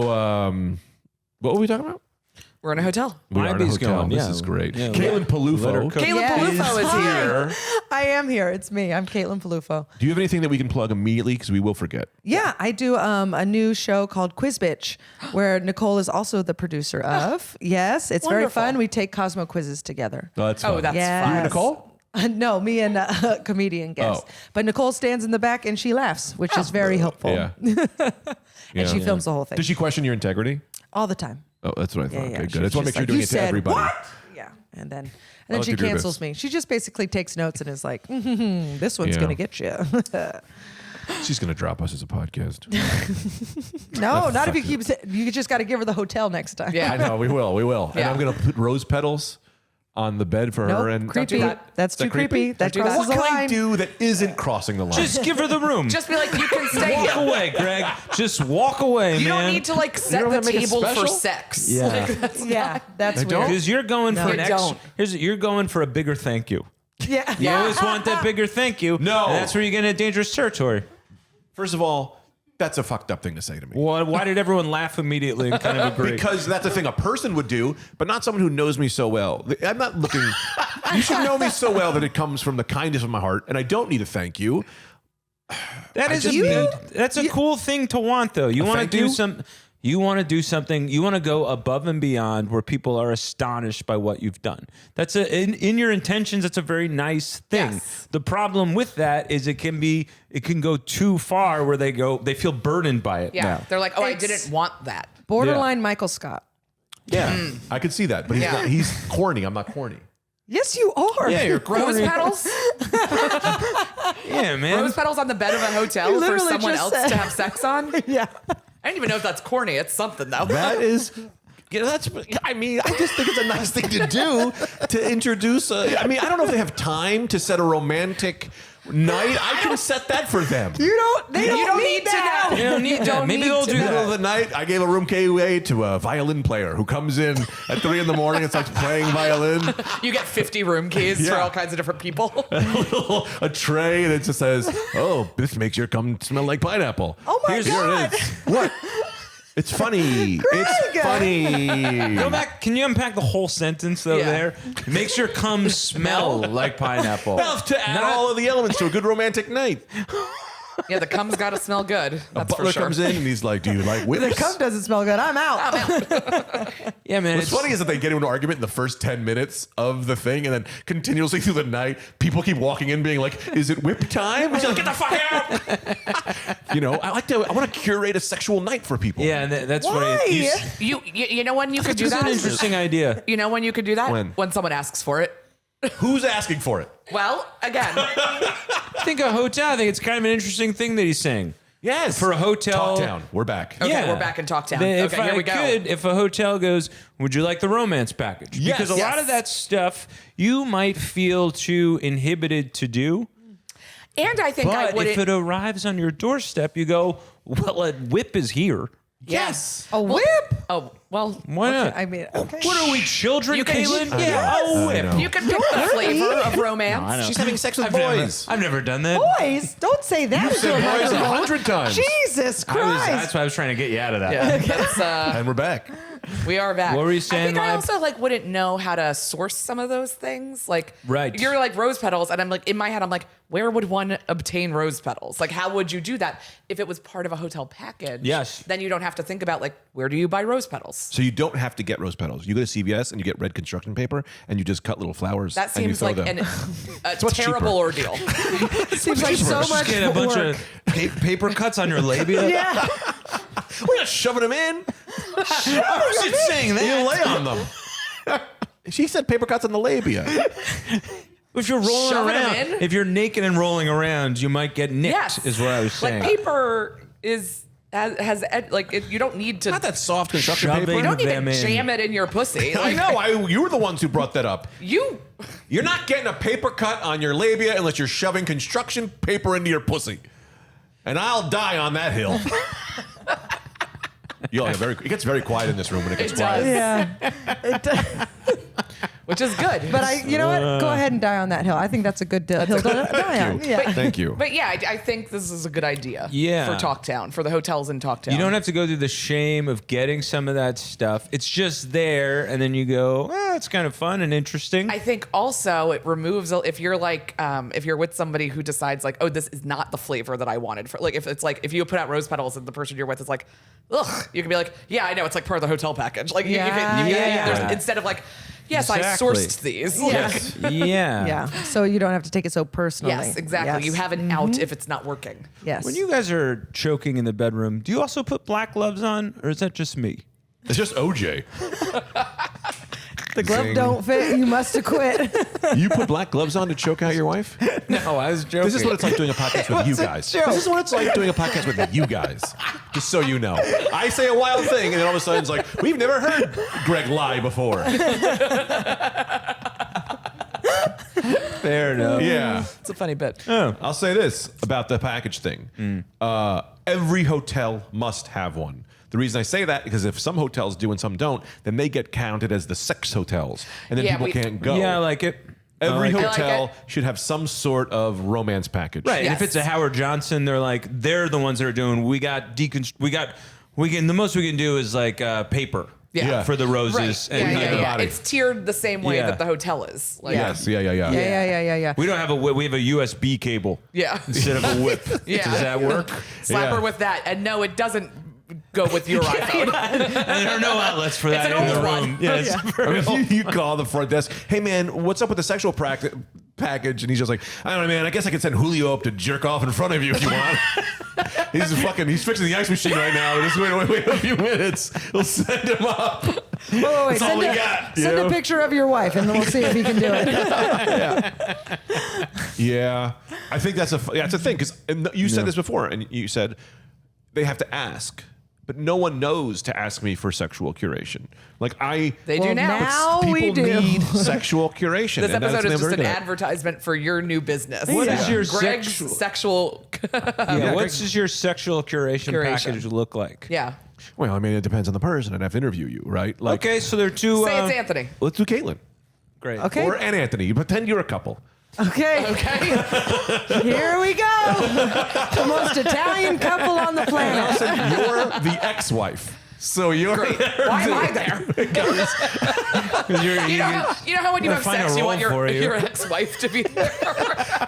Speaker 1: what were we talking about?
Speaker 4: We're in a hotel.
Speaker 1: We are in a
Speaker 2: Liby's
Speaker 1: hotel.
Speaker 2: going,
Speaker 1: This
Speaker 2: yeah.
Speaker 1: is great.
Speaker 2: Yeah,
Speaker 1: Caitlin
Speaker 2: let her
Speaker 1: Peluffo.
Speaker 2: cook.
Speaker 4: Caitlin
Speaker 3: Yes.
Speaker 4: Peluffo is here.
Speaker 3: I am here. It's me. I'm Caitlin Peluffo.
Speaker 1: Do you have anything that we can plug immediately? Because we will forget.
Speaker 3: Yeah, I do a new show called Quiz Bitch, where Nicole is also the producer of. Yes, it's very
Speaker 4: Wonderful.
Speaker 3: fun. We take Cosmo quizzes together.
Speaker 1: Oh, that's
Speaker 4: Oh,
Speaker 1: fun.
Speaker 4: that's
Speaker 3: Yes.
Speaker 4: fun.
Speaker 1: You and Nicole?
Speaker 3: No, me and a comedian guest.
Speaker 1: Oh.
Speaker 3: But Nicole stands in the back and she laughs, which is very helpful.
Speaker 1: Yeah.
Speaker 3: And she films the whole thing
Speaker 1: Does she question your integrity?
Speaker 3: all the time.
Speaker 1: Oh, that's what I thought.
Speaker 3: Yeah, yeah.
Speaker 1: Okay,
Speaker 3: She's
Speaker 1: good. I just want to
Speaker 3: just
Speaker 1: make sure
Speaker 3: like,
Speaker 1: you're doing
Speaker 3: "You
Speaker 1: it to
Speaker 3: said
Speaker 1: everybody.
Speaker 3: what?" Yeah, and then
Speaker 1: like
Speaker 3: she
Speaker 1: to do
Speaker 3: cancels
Speaker 1: this.
Speaker 3: me. She just basically takes notes and is like, "This one's
Speaker 1: Yeah.
Speaker 3: gonna get you."
Speaker 1: She's going to drop us as a podcast.
Speaker 3: No, not if you keep. You just got to give her the hotel next time.
Speaker 4: Yeah.
Speaker 1: I know, we will. And
Speaker 4: Yeah.
Speaker 1: I'm going to put rose petals on the bed for her.
Speaker 3: Nope,
Speaker 1: And
Speaker 3: creepy.
Speaker 4: do that.
Speaker 3: That's
Speaker 1: Is that
Speaker 3: too creepy. That
Speaker 4: do that.
Speaker 3: crosses
Speaker 1: What
Speaker 3: the
Speaker 1: can I
Speaker 3: line.
Speaker 1: do that isn't crossing the line?
Speaker 2: Just give her the room.
Speaker 4: Just be like, you can stay
Speaker 2: walk
Speaker 4: here.
Speaker 2: away, Greg. Just walk away,
Speaker 4: You
Speaker 2: man.
Speaker 4: don't need to like set
Speaker 1: don't
Speaker 4: the
Speaker 1: wanna make it
Speaker 4: table for
Speaker 1: special?
Speaker 4: sex.
Speaker 2: Yeah.
Speaker 4: Like, that's
Speaker 3: Yeah, that's
Speaker 1: I don't?
Speaker 3: weird.
Speaker 2: Because you're going for
Speaker 4: You
Speaker 2: an extra.
Speaker 4: don't.
Speaker 2: You're going for a bigger thank you.
Speaker 3: Yeah.
Speaker 2: You always want that bigger thank you.
Speaker 1: No.
Speaker 2: And that's where you get into dangerous territory.
Speaker 1: First of all, that's a fucked up thing to say to me.
Speaker 2: Why did everyone laugh immediately and kind of agree?
Speaker 1: Because that's a thing a person would do, but not someone who knows me so well. I'm not looking. You should know me so well that it comes from the kindness of my heart, and I don't need a thank you.
Speaker 2: That is
Speaker 1: just
Speaker 2: that's a cool thing to want, though. You want to
Speaker 1: thank
Speaker 2: do
Speaker 1: you?
Speaker 2: some. You want to do something. You want to go above and beyond where people are astonished by what you've done. That's in your intentions. That's a very nice thing.
Speaker 4: Yes.
Speaker 2: The problem with that is it can go too far where they feel burdened by it.
Speaker 4: Yeah.
Speaker 2: now.
Speaker 4: They're like, oh, I
Speaker 3: It's-
Speaker 4: didn't want that.
Speaker 3: Borderline Michael Scott.
Speaker 1: Yeah, I could see that, but he's
Speaker 4: Yeah.
Speaker 1: not, he's corny. I'm not corny.
Speaker 3: Yes, you are.
Speaker 2: Yeah, you're
Speaker 4: Rose
Speaker 2: corny.
Speaker 4: petals?
Speaker 2: Yeah, man.
Speaker 4: Rose petals on the bed of a hotel
Speaker 3: You
Speaker 4: for
Speaker 3: literally
Speaker 4: someone
Speaker 3: just
Speaker 4: else
Speaker 3: said-
Speaker 4: to have sex on?
Speaker 3: Yeah.
Speaker 4: I don't even know if that's corny. It's something though.
Speaker 1: That is. Yeah, that's. I mean, I just think it's a nice thing to do to introduce. I mean, I don't know if they have time to set a romantic night. I can set that for them.
Speaker 3: You don't. They
Speaker 4: You don't need to
Speaker 3: that.
Speaker 4: know.
Speaker 2: You don't need that. Maybe they'll do
Speaker 1: Middle of
Speaker 2: that.
Speaker 1: the night, I gave a room KUA to a violin player who comes in at 3 a.m. and starts playing violin.
Speaker 4: You get 50 room keys for
Speaker 1: Yeah.
Speaker 4: all kinds of different people.
Speaker 1: A tray, and it just says, "Oh, this makes your cum smell like pineapple."
Speaker 3: Oh my
Speaker 1: Here
Speaker 3: God.
Speaker 1: it is. What? It's funny. It's funny.
Speaker 2: Go back. Can you unpack the whole sentence though?
Speaker 4: Yeah.
Speaker 2: There makes your cum smell like pineapple.
Speaker 1: Well, to add all of the elements to a good romantic night.
Speaker 4: Yeah, the cum's got to smell good. That's
Speaker 1: Butler
Speaker 4: for sure.
Speaker 1: comes in and he's like, "Do you like whips?"
Speaker 3: The cum doesn't smell good. I'm out.
Speaker 2: Yeah, man.
Speaker 1: What's funny is that they get into an argument in the first 10 minutes of the thing, and then continuously through the night, people keep walking in being like, "Is it whip time?" And she's like, "Get the fuck out!" I want to curate a sexual night for people.
Speaker 2: Yeah, that's what
Speaker 3: Why?
Speaker 4: You know when you could do
Speaker 2: It's
Speaker 4: that?
Speaker 2: an interesting idea.
Speaker 4: You know when you could do that?
Speaker 1: When
Speaker 4: someone asks for it.
Speaker 1: Who's asking for it?
Speaker 4: Well, again,
Speaker 2: I think a hotel. I think it's kind of an interesting thing that he's saying.
Speaker 1: Yes.
Speaker 2: For a hotel.
Speaker 1: Talktown. We're back.
Speaker 4: Okay, we're back in Talktown.
Speaker 2: If
Speaker 4: Okay, here we go.
Speaker 2: if a hotel goes, would you like the romance package?
Speaker 1: Yes.
Speaker 2: Because a lot of
Speaker 4: Yes.
Speaker 2: that stuff you might feel too inhibited to do.
Speaker 4: and I think I
Speaker 2: But
Speaker 4: wouldn't.
Speaker 2: if it arrives on your doorstep, you go, well, a whip is here.
Speaker 4: yes.
Speaker 3: A whip?
Speaker 4: Oh well.
Speaker 2: Why not?
Speaker 3: I mean, okay.
Speaker 2: What are we, children,
Speaker 4: You can-
Speaker 2: Caitlin?
Speaker 4: Yeah.
Speaker 2: a whip.
Speaker 1: know.
Speaker 4: You can pick the flavor of romance.
Speaker 1: She's having sex with
Speaker 2: Never-
Speaker 1: boys.
Speaker 2: I've never done that.
Speaker 3: Boys, don't say that.
Speaker 1: You said
Speaker 3: to a
Speaker 1: boys
Speaker 3: microphone.
Speaker 1: 100 times.
Speaker 3: Jesus Christ.
Speaker 2: That's why I was trying to get you out of that.
Speaker 4: Yeah, that's,
Speaker 1: And we're back.
Speaker 4: we are back.
Speaker 2: What were you
Speaker 4: I
Speaker 2: saying,
Speaker 4: think I
Speaker 2: Lab?
Speaker 4: also wouldn't know how to source some of those things. Like
Speaker 2: Right.
Speaker 4: you're like rose petals, and I'm like in my head, I'm like, where would one obtain rose petals? Like how would you do that if it was part of a hotel package?
Speaker 2: Yes.
Speaker 4: Then you don't have to think about like where do you buy rose petals?
Speaker 1: So you don't have to get rose petals. You go to CVS and you get red construction paper and you just cut little flowers.
Speaker 4: That
Speaker 1: and you
Speaker 4: seems
Speaker 1: throw
Speaker 4: like
Speaker 1: them.
Speaker 4: a
Speaker 1: much
Speaker 4: terrible
Speaker 1: cheaper.
Speaker 4: ordeal.
Speaker 3: Seems like so
Speaker 2: Just
Speaker 3: much
Speaker 2: get a bunch
Speaker 3: work.
Speaker 2: of paper cuts on your labia.
Speaker 3: Yeah.
Speaker 1: We're not shoving them in.
Speaker 2: I wasn't saying that.
Speaker 1: You lay on them. She said paper cuts on the labia.
Speaker 2: If you're rolling
Speaker 4: Shoving 'em
Speaker 2: around,
Speaker 4: in?
Speaker 2: if you're naked and rolling around, you might get nicked.
Speaker 4: Yes,
Speaker 2: Is what I was saying.
Speaker 4: Like paper you don't need to.
Speaker 1: Not that soft construction
Speaker 2: Shoving
Speaker 1: paper.
Speaker 4: You don't need
Speaker 2: them
Speaker 4: to
Speaker 2: in.
Speaker 4: jam it in your pussy.
Speaker 1: I
Speaker 4: Like,
Speaker 1: know. You were the ones who brought that up.
Speaker 4: You.
Speaker 1: You're not getting a paper cut on your labia unless you're shoving construction paper into your pussy. And I'll die on that hill. It gets very quiet in this room when it gets
Speaker 4: It
Speaker 1: quiet.
Speaker 4: does.
Speaker 3: Yeah. It does.
Speaker 4: Which is good.
Speaker 3: But you know what? Go ahead and die on that hill. I think that's a good hill to die on. Yeah.
Speaker 1: Thank you.
Speaker 4: But yeah, I think this is a good idea.
Speaker 2: Yeah.
Speaker 4: For Talktown, for the hotels in Talktown.
Speaker 2: You don't have to go through the shame of getting some of that stuff. It's just there, and then you go, it's kind of fun and interesting.
Speaker 4: I think also it removes if you're like if you're with somebody who decides like, oh, this is not the flavor that I wanted for like if it's like if you put out rose petals and the person you're with is like, ugh, you can be like, yeah, I know it's like part of the hotel package. Like you can,
Speaker 3: Yeah.
Speaker 4: instead of like, yes,
Speaker 2: Exactly.
Speaker 4: I sourced these. Like,
Speaker 1: Yes.
Speaker 2: yeah.
Speaker 3: Yeah. So you don't have to take it so personally.
Speaker 4: Yes, exactly.
Speaker 3: Yes.
Speaker 4: You have an out if it's not working.
Speaker 3: Yes.
Speaker 2: When you guys are choking in the bedroom, do you also put black gloves on, or is that just me?
Speaker 1: It's just OJ.
Speaker 3: the glove don't fit, you must have quit.
Speaker 1: You put black gloves on to choke out your wife?
Speaker 2: No, I was joking.
Speaker 1: This is what it's like doing a podcast with you guys. This is what it's like doing a podcast with you guys. Just so you know. I say a wild thing, and then all of a sudden it's like, we've never heard Greg lie before.
Speaker 2: Fair enough.
Speaker 1: Yeah.
Speaker 4: It's a funny bit.
Speaker 1: I'll say this about the package thing. Every hotel must have one. The reason I say that because if some hotels do and some don't, then they get counted as the sex hotels, and then
Speaker 4: Yeah,
Speaker 1: people can't go.
Speaker 2: Yeah, I like it.
Speaker 1: Every
Speaker 4: like
Speaker 1: hotel
Speaker 4: it.
Speaker 1: should have some sort of romance package.
Speaker 2: Right. And
Speaker 4: Yes.
Speaker 2: if it's a Howard Johnson, they're the ones that are doing. The most we can do is like paper.
Speaker 4: Yeah.
Speaker 2: For the roses.
Speaker 4: Right.
Speaker 2: And
Speaker 1: the body.
Speaker 4: It's tiered the same way
Speaker 2: Yeah.
Speaker 4: that the hotel is. Like,
Speaker 1: Yes. Yeah.
Speaker 3: Yeah.
Speaker 2: we don't have we have a USB cable.
Speaker 4: Yeah.
Speaker 2: Instead of a whip.
Speaker 4: Yeah.
Speaker 2: Does that work?
Speaker 4: Slap her with that. And no, it doesn't go with your iPhone.
Speaker 2: And there are no outlets for that
Speaker 4: an
Speaker 2: in the
Speaker 4: old
Speaker 2: room.
Speaker 4: one.
Speaker 2: Yeah, it's very old.
Speaker 1: You call the front desk. Hey man, what's up with the sexual package? And he's just like, I don't know, man. I guess I could send Julio up to jerk off in front of you if you want. He's fixing the ice machine right now. Just wait a few minutes. We'll send him up.
Speaker 3: Wait.
Speaker 1: That's all
Speaker 3: Send
Speaker 1: we
Speaker 3: a-
Speaker 1: got.
Speaker 3: Send a picture of your wife, and then we'll see if he can do it.
Speaker 1: Yeah, I think that's a thing because you said this before, and you said they have to ask, but no one knows to ask me for sexual curation. Like
Speaker 4: They
Speaker 3: Well,
Speaker 4: do now.
Speaker 3: now
Speaker 1: people
Speaker 3: we do.
Speaker 1: need sexual curation.
Speaker 4: This
Speaker 1: and that's
Speaker 4: episode is
Speaker 1: never
Speaker 4: just an
Speaker 1: gonna-
Speaker 4: advertisement for your new business.
Speaker 2: What is your
Speaker 4: Greg's
Speaker 2: sexual-
Speaker 4: sexual
Speaker 2: What does your sexual curation package look like?
Speaker 4: yeah.
Speaker 1: Well, I mean, it depends on the person. I'd have to interview you, right? Like,
Speaker 2: Okay, so there are two.
Speaker 4: Say it's Anthony.
Speaker 1: let's do Caitlin
Speaker 2: Great.
Speaker 3: Okay.
Speaker 1: or and Anthony. You pretend you're a couple.
Speaker 3: Okay.
Speaker 4: Okay.
Speaker 3: Here we go. The most Italian couple on the planet.
Speaker 1: Allison, you're the ex-wife. So you're
Speaker 4: Why am I there? You know how when you have
Speaker 2: find
Speaker 4: sex,
Speaker 2: a
Speaker 4: you want
Speaker 2: role for you.
Speaker 4: your ex-wife to be there?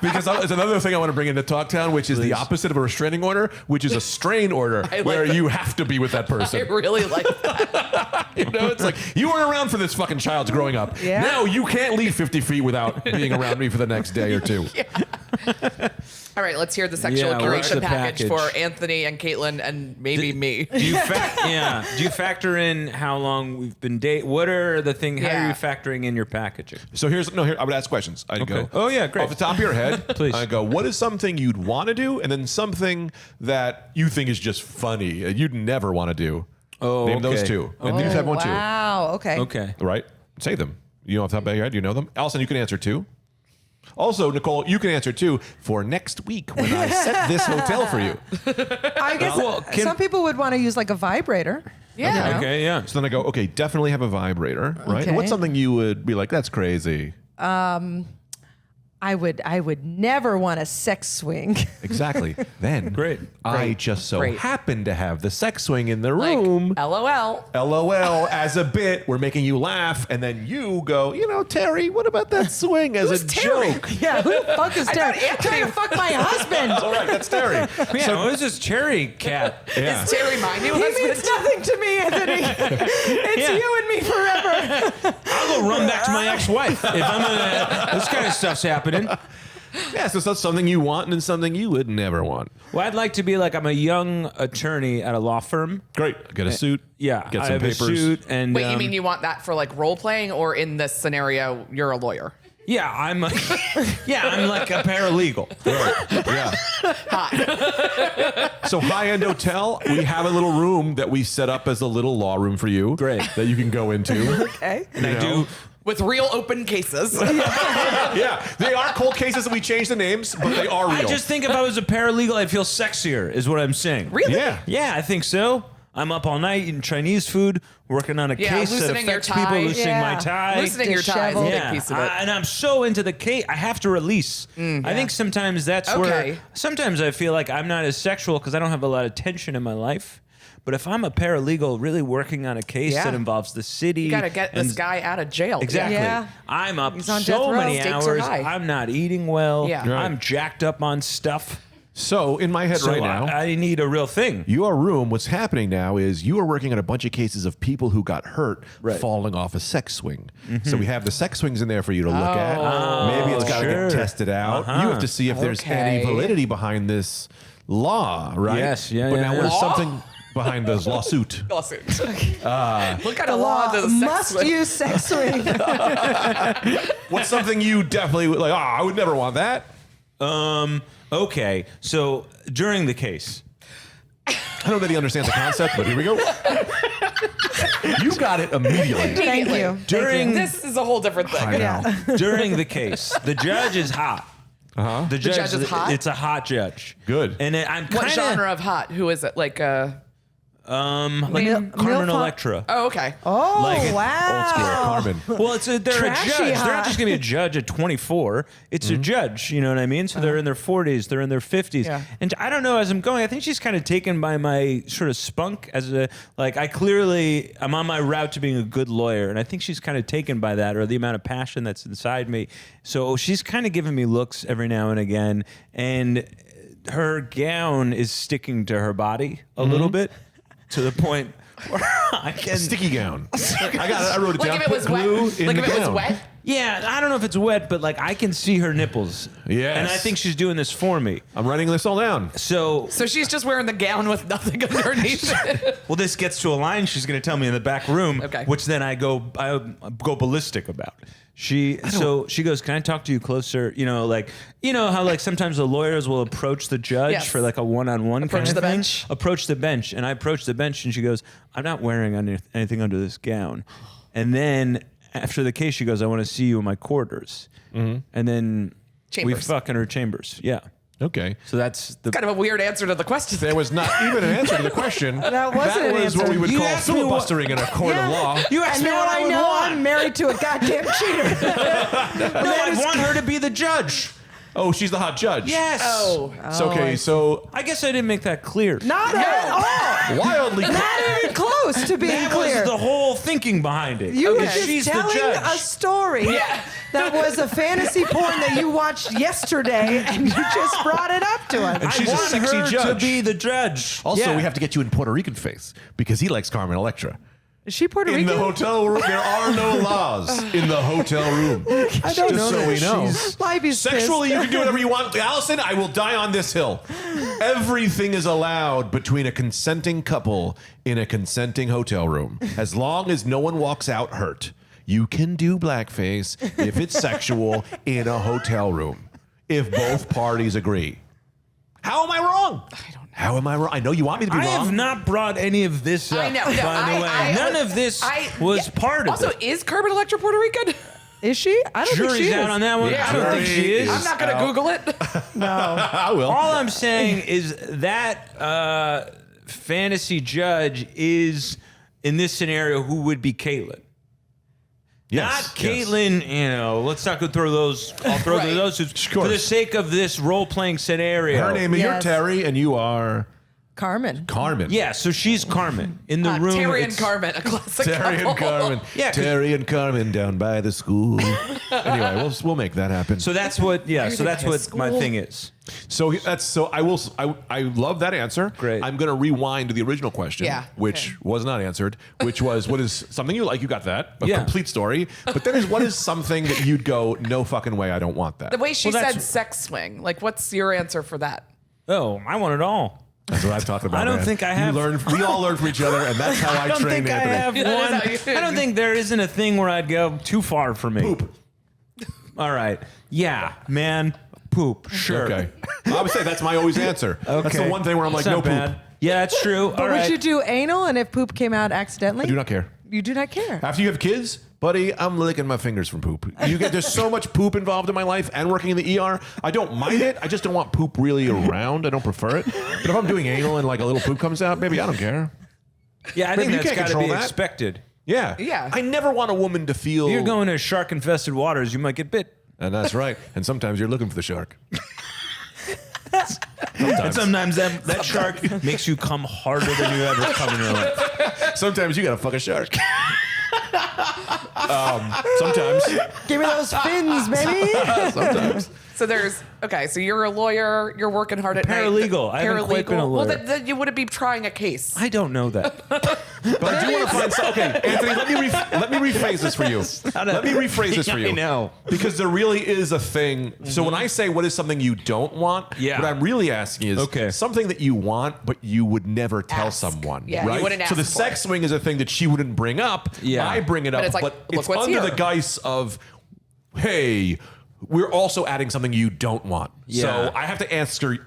Speaker 1: because it's another thing I want to bring into Talktown, which is the opposite of a restraining order, which is a strain order,
Speaker 4: I like
Speaker 1: where
Speaker 4: that.
Speaker 1: you have to be with that
Speaker 4: I
Speaker 1: person.
Speaker 4: really like that.
Speaker 1: You know, it's like you weren't around for this fucking child's growing up.
Speaker 3: Yeah.
Speaker 1: Now you can't leave 50 feet without being around me for the next day or two.
Speaker 4: All right, let's hear the sexual
Speaker 2: Yeah, what's
Speaker 4: curation
Speaker 2: the
Speaker 4: package for
Speaker 2: package?
Speaker 4: Anthony and Caitlin and maybe me.
Speaker 2: Do you do you factor in how long we've been dating? What are the thing? How are
Speaker 4: Yeah.
Speaker 2: you factoring in your packaging?
Speaker 1: So here I would ask questions. I'd go,
Speaker 2: Oh, yeah, great.
Speaker 1: off the top of your head,
Speaker 2: Please.
Speaker 1: I go, what is something you'd want to do, and then something that you think is just funny you'd never want to do.
Speaker 2: Oh,
Speaker 1: Name those
Speaker 2: okay.
Speaker 1: two, and you just have one too,
Speaker 3: Wow. Okay.
Speaker 2: Okay.
Speaker 1: right? Say them. You know off the top of your head. Do you know them? Alison, you can answer too. Also, Nicole, you can answer too for next week when I set this hotel for you.
Speaker 3: I guess
Speaker 2: Well,
Speaker 3: some people would want to use like a vibrator.
Speaker 4: Yeah.
Speaker 3: You know?
Speaker 2: Okay. Yeah.
Speaker 1: So then I go, okay, definitely have a vibrator, right?
Speaker 3: Okay.
Speaker 1: And what's something you would be like, that's crazy?
Speaker 3: I would never want a sex swing.
Speaker 1: Exactly. Then
Speaker 2: Great.
Speaker 1: I just so
Speaker 4: Great.
Speaker 1: happen to have the sex swing in the
Speaker 4: Like,
Speaker 1: room.
Speaker 4: LOL.
Speaker 1: LOL as a bit. We're making you laugh, and then you go, you know, Terry, what about that swing as a
Speaker 4: Terry?
Speaker 1: joke?
Speaker 3: Yeah, who the fuck is Terry?
Speaker 4: thought Anthony-
Speaker 3: Trying to fuck my husband.
Speaker 1: All right, that's Terry.
Speaker 2: Yeah. What is this cherry cat?
Speaker 1: Yeah.
Speaker 4: Is Terry my new
Speaker 3: He
Speaker 4: husband?
Speaker 3: means nothing to me, Anthony. It's
Speaker 2: Yeah.
Speaker 3: you and me forever.
Speaker 2: I'll go run back to my ex-wife if I'm gonna. This kind of stuff's happening.
Speaker 1: Yeah, so that's something you want and then something you would never want.
Speaker 2: Well, I'd like to be like I'm a young attorney at a law firm.
Speaker 1: Great. Get a suit.
Speaker 2: Yeah,
Speaker 1: Get
Speaker 2: I
Speaker 1: some
Speaker 2: have
Speaker 1: papers.
Speaker 2: a suit and.
Speaker 4: Wait, you mean you want that for like role playing, or in this scenario, you're a lawyer?
Speaker 2: Yeah, I'm like a paralegal.
Speaker 1: Yeah. So high-end hotel, we have a little room that we set up as a little law room for you.
Speaker 2: Great.
Speaker 1: That you can go into.
Speaker 3: Okay.
Speaker 2: And I
Speaker 1: You
Speaker 2: do.
Speaker 1: know?
Speaker 4: With real open cases.
Speaker 1: Yeah. They are cold cases that we changed the names, but they are real.
Speaker 2: I just think if I was a paralegal, I'd feel sexier. Is what I'm saying.
Speaker 4: Really?
Speaker 1: Yeah.
Speaker 2: Yeah, I think so. I'm up all night eating Chinese food, working on a
Speaker 4: Yeah,
Speaker 2: case that
Speaker 4: loosening your
Speaker 2: affects people,
Speaker 4: tie.
Speaker 2: loosening my
Speaker 3: Yeah.
Speaker 2: tie.
Speaker 4: Loosening your tie is a big
Speaker 3: Disheveled.
Speaker 4: piece of it.
Speaker 2: And I'm so into the case, I have to release. I think sometimes that's
Speaker 4: Okay.
Speaker 2: where. Sometimes I feel like I'm not as sexual because I don't have a lot of tension in my life. But if I'm a paralegal really working on a case
Speaker 4: Yeah.
Speaker 2: that involves the city,
Speaker 4: You gotta get this
Speaker 2: and-
Speaker 4: guy out of jail.
Speaker 2: Exactly.
Speaker 3: Yeah.
Speaker 2: I'm up
Speaker 3: He's on death
Speaker 2: so
Speaker 3: row.
Speaker 2: many
Speaker 4: Stakes are
Speaker 2: hours.
Speaker 4: high.
Speaker 2: I'm not eating well.
Speaker 4: Yeah.
Speaker 1: Right.
Speaker 2: I'm jacked up on stuff.
Speaker 1: So in my head
Speaker 2: So
Speaker 1: right now,
Speaker 2: I need a real thing.
Speaker 1: your room, what's happening now is you are working on a bunch of cases of people who got hurt
Speaker 2: Right.
Speaker 1: falling off a sex swing. So we have the sex swings in there for you to look at. Maybe it's got to
Speaker 2: sure.
Speaker 1: get tested out.
Speaker 2: Uh-huh.
Speaker 1: You have to see if there's any
Speaker 4: Okay.
Speaker 1: validity behind this law, right?
Speaker 2: Yes, yeah,
Speaker 1: But
Speaker 2: yeah,
Speaker 1: now
Speaker 2: yeah.
Speaker 1: what is
Speaker 4: Law?
Speaker 1: something behind this lawsuit?
Speaker 4: Lawsuit. What kind of law
Speaker 3: Law
Speaker 4: does sex
Speaker 3: must
Speaker 4: with?
Speaker 3: use sex swing.
Speaker 1: What's something you definitely would like, I would never want that?
Speaker 2: Okay, so during the case,
Speaker 1: I don't know that he understands the concept, but here we go. You got it immediately.
Speaker 3: Thank you.
Speaker 2: During-
Speaker 4: This is a whole different thing.
Speaker 1: I know.
Speaker 2: during the case, the judge is hot.
Speaker 1: Uh-huh.
Speaker 2: The
Speaker 4: judge is hot?
Speaker 2: It's a hot judge.
Speaker 1: Good.
Speaker 2: And I'm
Speaker 4: What
Speaker 2: kind
Speaker 4: genre of hot? Who is it? Like
Speaker 2: like
Speaker 3: Mil-
Speaker 2: Carmen
Speaker 3: Milf-
Speaker 2: Electra.
Speaker 4: oh, okay.
Speaker 3: Oh,
Speaker 2: Like an
Speaker 3: wow.
Speaker 1: Old school, Carmen.
Speaker 2: Well, they're
Speaker 3: Trashy
Speaker 2: a judge. They're
Speaker 3: hot.
Speaker 2: not just going to be a judge at 24. It's a judge. You know what I mean? So they're in their 40s. They're in their 50s.
Speaker 4: Yeah.
Speaker 2: And I don't know. As I'm going, I think she's kind of taken by my sort of spunk as a like. I'm on my route to being a good lawyer, and I think she's kind of taken by that or the amount of passion that's inside me. So she's kind of giving me looks every now and again, and her gown is sticking to her body a little bit to the point where I can.
Speaker 1: Sticky gown. I got it. I wrote it
Speaker 4: Like
Speaker 1: down.
Speaker 4: if it was
Speaker 1: Put glue
Speaker 4: wet.
Speaker 1: in
Speaker 4: Like
Speaker 1: the
Speaker 4: if it was
Speaker 1: gown.
Speaker 4: wet.
Speaker 2: Yeah, I don't know if it's wet, but like I can see her nipples.
Speaker 1: Yes.
Speaker 2: And I think she's doing this for me.
Speaker 1: I'm writing this all down.
Speaker 2: So,
Speaker 4: So she's just wearing the gown with nothing underneath it.
Speaker 2: well, this gets to a line she's going to tell me in the back room,
Speaker 4: Okay.
Speaker 2: which then I go ballistic about. So she goes, "Can I talk to you closer?" You know how like sometimes the lawyers will approach the judge
Speaker 4: Yes.
Speaker 2: for like a one-on-one kind
Speaker 4: Approach
Speaker 2: of
Speaker 4: the
Speaker 2: thing.
Speaker 4: bench.
Speaker 2: Approach the bench, and I approach the bench, and she goes, "I'm not wearing anything under this gown." And then after the case, she goes, "I want to see you in my quarters," and then we
Speaker 4: Chambers.
Speaker 2: fuck in her chambers. Yeah.
Speaker 1: Okay.
Speaker 2: So that's the
Speaker 4: Kind of a weird answer to the question.
Speaker 1: There was not even an answer to the question.
Speaker 3: That wasn't an
Speaker 1: was what
Speaker 3: answer.
Speaker 1: we would
Speaker 2: You
Speaker 1: call
Speaker 2: asked me what-
Speaker 1: filibustering in a court of law.
Speaker 2: You asked
Speaker 3: And
Speaker 2: me
Speaker 3: now
Speaker 2: what I
Speaker 3: I
Speaker 2: would
Speaker 3: know
Speaker 2: want.
Speaker 3: I'm married to a goddamn cheater.
Speaker 2: No, I want her to be the judge.
Speaker 1: Oh, she's the hot judge.
Speaker 2: Yes.
Speaker 4: Oh.
Speaker 1: So, okay, so
Speaker 2: I guess I didn't make that clear.
Speaker 3: Not at all.
Speaker 1: wildly.
Speaker 3: Not even close. close to being
Speaker 2: That
Speaker 3: clear.
Speaker 2: was the whole thinking behind it.
Speaker 3: You were
Speaker 2: Because
Speaker 3: just
Speaker 2: she's the
Speaker 3: telling
Speaker 2: judge.
Speaker 3: a story that was a fantasy porn that you watched yesterday, and you just brought it up to us.
Speaker 1: And she's a
Speaker 2: want
Speaker 1: sexy
Speaker 2: her
Speaker 1: judge.
Speaker 2: to be the judge.
Speaker 1: Also,
Speaker 2: Yeah.
Speaker 1: we have to get you in Puerto Rican face because he likes Carmen Electra.
Speaker 3: Is she Puerto
Speaker 1: In
Speaker 3: Rican?
Speaker 1: the hotel room, there are no laws in the hotel room.
Speaker 2: I don't know
Speaker 1: Just so
Speaker 2: that
Speaker 1: we know.
Speaker 2: she's-
Speaker 3: Leiby's
Speaker 1: Sexually,
Speaker 3: pissed.
Speaker 1: you can do whatever you want. Allison, I will die on this hill. Everything is allowed between a consenting couple in a consenting hotel room, as long as no one walks out hurt. You can do blackface if it's sexual in a hotel room, if both parties agree. How am I wrong? I don't know. How am I wrong? I know you want me to be
Speaker 2: I
Speaker 1: wrong.
Speaker 2: have not brought any of this up,
Speaker 4: I know. No,
Speaker 2: by the way. None of this was part of
Speaker 4: also,
Speaker 2: it.
Speaker 4: is Carmen Electra Puerto Rican?
Speaker 3: Is she? I don't think
Speaker 2: Jury's
Speaker 3: she
Speaker 2: out
Speaker 3: is.
Speaker 2: on that one.
Speaker 4: Yeah.
Speaker 2: I don't think she is.
Speaker 4: I'm not going to Google it.
Speaker 1: I will.
Speaker 2: All I'm saying is that fantasy judge is, in this scenario, who would be Caitlin. Not Caitlin, you know, let's not go through those. I'll throw
Speaker 4: Right.
Speaker 2: those for the sake of this role-playing scenario.
Speaker 1: Her name is you're
Speaker 3: Yes.
Speaker 1: Terry, and you are
Speaker 3: Carmen.
Speaker 1: Carmen.
Speaker 2: Yeah, so she's Carmen. In the room,
Speaker 4: Terry and
Speaker 2: it's-
Speaker 4: Carmen, a classic
Speaker 1: Terry
Speaker 4: couple.
Speaker 1: and Carmen.
Speaker 2: Yeah, 'cause-
Speaker 1: Terry and Carmen down by the school. Anyway, we'll make that happen.
Speaker 2: So that's what, so that's what my thing is.
Speaker 1: I love that answer.
Speaker 2: Great.
Speaker 1: I'm going to rewind to the original question,
Speaker 4: Yeah,
Speaker 1: which
Speaker 4: okay.
Speaker 1: was not answered, which was what is something you like? You got that. A
Speaker 2: Yeah.
Speaker 1: complete story. But then is what is something that you'd go, no fucking way, I don't want that.
Speaker 4: The way she
Speaker 2: Well,
Speaker 4: said
Speaker 2: that's-
Speaker 4: sex swing, like, what's your answer for that?
Speaker 2: Oh, I want it all.
Speaker 1: That's what I'm talking about.
Speaker 2: I don't
Speaker 1: man.
Speaker 2: think I
Speaker 1: You
Speaker 2: have-
Speaker 1: we all learn from each other, and that's how I
Speaker 2: don't
Speaker 1: train
Speaker 2: think I
Speaker 1: Anthony.
Speaker 2: have
Speaker 4: Yeah, that
Speaker 2: one.
Speaker 4: is how you-
Speaker 2: I don't think there isn't a thing where I'd go too far for me.
Speaker 1: Poop.
Speaker 2: All right. Yeah, man. Poop. Sure.
Speaker 1: Okay. I would say that's my always answer. That's the
Speaker 2: Okay.
Speaker 1: one thing where I'm like,
Speaker 2: It's
Speaker 1: no
Speaker 2: not bad.
Speaker 1: poop.
Speaker 2: Yeah, that's true.
Speaker 3: But
Speaker 2: All
Speaker 3: would
Speaker 2: right.
Speaker 3: you do anal, and if poop came out accidentally?
Speaker 1: I do not care.
Speaker 3: You do not care.
Speaker 1: After you have kids, buddy, I'm licking my fingers from poop. There's so much poop involved in my life and working in the ER. I don't mind it. I just don't want poop really around. I don't prefer it. But if I'm doing anal and like a little poop comes out, baby, I don't care.
Speaker 2: Yeah, I
Speaker 1: Maybe
Speaker 2: think
Speaker 1: you
Speaker 2: that's
Speaker 1: can't
Speaker 2: got to
Speaker 1: control
Speaker 2: be
Speaker 1: that.
Speaker 2: expected.
Speaker 1: Yeah.
Speaker 4: Yeah.
Speaker 1: I never want a woman to feel.
Speaker 2: If you're going to shark-infested waters, you might get bit.
Speaker 1: And that's right. And sometimes you're looking for the shark.
Speaker 2: And sometimes that shark makes you come harder than you ever come in your life.
Speaker 1: Sometimes you gotta fuck a shark. Sometimes.
Speaker 3: Give me those fins, baby.
Speaker 1: Sometimes.
Speaker 4: So so you're a lawyer, you're working hard at
Speaker 2: Paralegal.
Speaker 4: night.
Speaker 2: I haven't quite been a
Speaker 4: Well,
Speaker 2: lawyer.
Speaker 4: then you wouldn't be trying a case.
Speaker 2: I don't know that.
Speaker 1: But I do want to find some. Okay, Anthony, let me rephrase this for you. Let me rephrase this for you.
Speaker 2: I know.
Speaker 1: Because there really is a thing. So when I say what is something you don't want,
Speaker 2: Yeah.
Speaker 1: what I'm really asking is
Speaker 2: Okay.
Speaker 1: something that you want, but you would never tell
Speaker 4: Ask.
Speaker 1: someone.
Speaker 4: Yeah, you
Speaker 1: right?
Speaker 4: wouldn't
Speaker 1: So the
Speaker 4: ask for
Speaker 1: sex swing is a thing that she wouldn't bring up.
Speaker 2: Yeah.
Speaker 1: I bring it up,
Speaker 4: it's like,
Speaker 1: but
Speaker 4: look
Speaker 1: it's
Speaker 4: what's
Speaker 1: under
Speaker 4: here.
Speaker 1: the guise of, hey, we're also adding something you don't want.
Speaker 2: Yeah.
Speaker 1: So I have to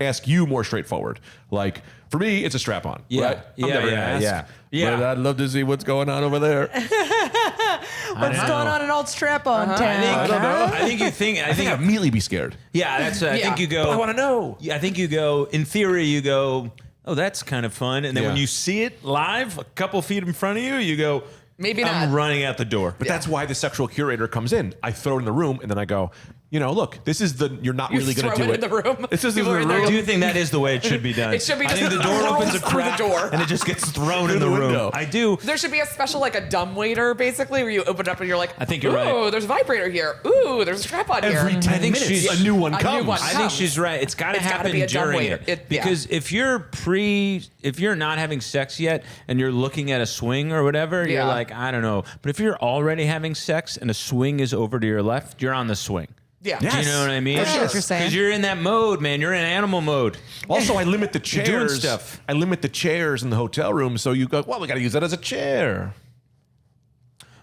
Speaker 1: ask you more straightforward. Like, for me, it's a strap-on.
Speaker 2: Yeah.
Speaker 1: Right? I'm
Speaker 2: Yeah,
Speaker 1: never gonna
Speaker 2: yeah,
Speaker 1: ask,
Speaker 2: yeah. Yeah.
Speaker 1: But I'd love to see what's going on over there.
Speaker 3: What's going on in old strap-on town?
Speaker 1: I don't know.
Speaker 2: I think you think. I
Speaker 1: I think
Speaker 2: think.
Speaker 1: I'd immediately be scared.
Speaker 2: Yeah, that's. I think you go.
Speaker 1: But I want to know.
Speaker 2: Yeah, I think you go. In theory, you go. Oh, that's kind of fun. And then when
Speaker 1: Yeah.
Speaker 2: you see it live, a couple feet in front of you, you go.
Speaker 4: Maybe
Speaker 2: I'm
Speaker 4: not.
Speaker 2: running out the door.
Speaker 1: But that's why the sexual curator comes in. I throw it in the room, and then I go, look, this is you're not really going to
Speaker 4: throw
Speaker 1: do
Speaker 4: it in the room.
Speaker 1: This is
Speaker 4: People are
Speaker 1: in
Speaker 4: in
Speaker 1: the
Speaker 4: there.
Speaker 2: I
Speaker 1: room.
Speaker 2: do think that is the way it should be done.
Speaker 4: It should be
Speaker 2: I think
Speaker 4: just
Speaker 2: the door opens a
Speaker 4: through the
Speaker 2: crack
Speaker 4: door.
Speaker 2: and it just gets thrown in
Speaker 1: Through
Speaker 2: the
Speaker 1: the
Speaker 2: room.
Speaker 1: window.
Speaker 2: I do.
Speaker 4: There should be a special, like a dumbwaiter, basically, where you open it up and you're like,
Speaker 2: I think you're
Speaker 4: Ooh,
Speaker 2: right.
Speaker 4: there's a vibrator here. Ooh, there's a strap on
Speaker 1: Every
Speaker 4: here.
Speaker 1: 10
Speaker 2: I think
Speaker 1: minutes,
Speaker 2: she's-
Speaker 1: a new one
Speaker 4: A new
Speaker 1: comes.
Speaker 4: one.
Speaker 2: I think
Speaker 4: comes.
Speaker 2: she's right. It's got to
Speaker 4: It's gotta
Speaker 2: happen
Speaker 4: be a dumb
Speaker 2: during
Speaker 4: waiter.
Speaker 2: it.
Speaker 4: Yeah.
Speaker 2: Because if you're not having sex yet and you're looking at a swing or whatever, you're
Speaker 4: Yeah.
Speaker 2: like, I don't know. But if you're already having sex and a swing is over to your left, you're on the swing.
Speaker 4: Yeah.
Speaker 1: Yeah.
Speaker 2: Do you know what I mean?
Speaker 3: I see what you're saying.
Speaker 2: Because you're in that mode, man. You're in animal mode.
Speaker 1: Also, I limit the chairs.
Speaker 2: You're doing stuff.
Speaker 1: I limit the chairs in the hotel room, so you go, well, we got to use that as a chair.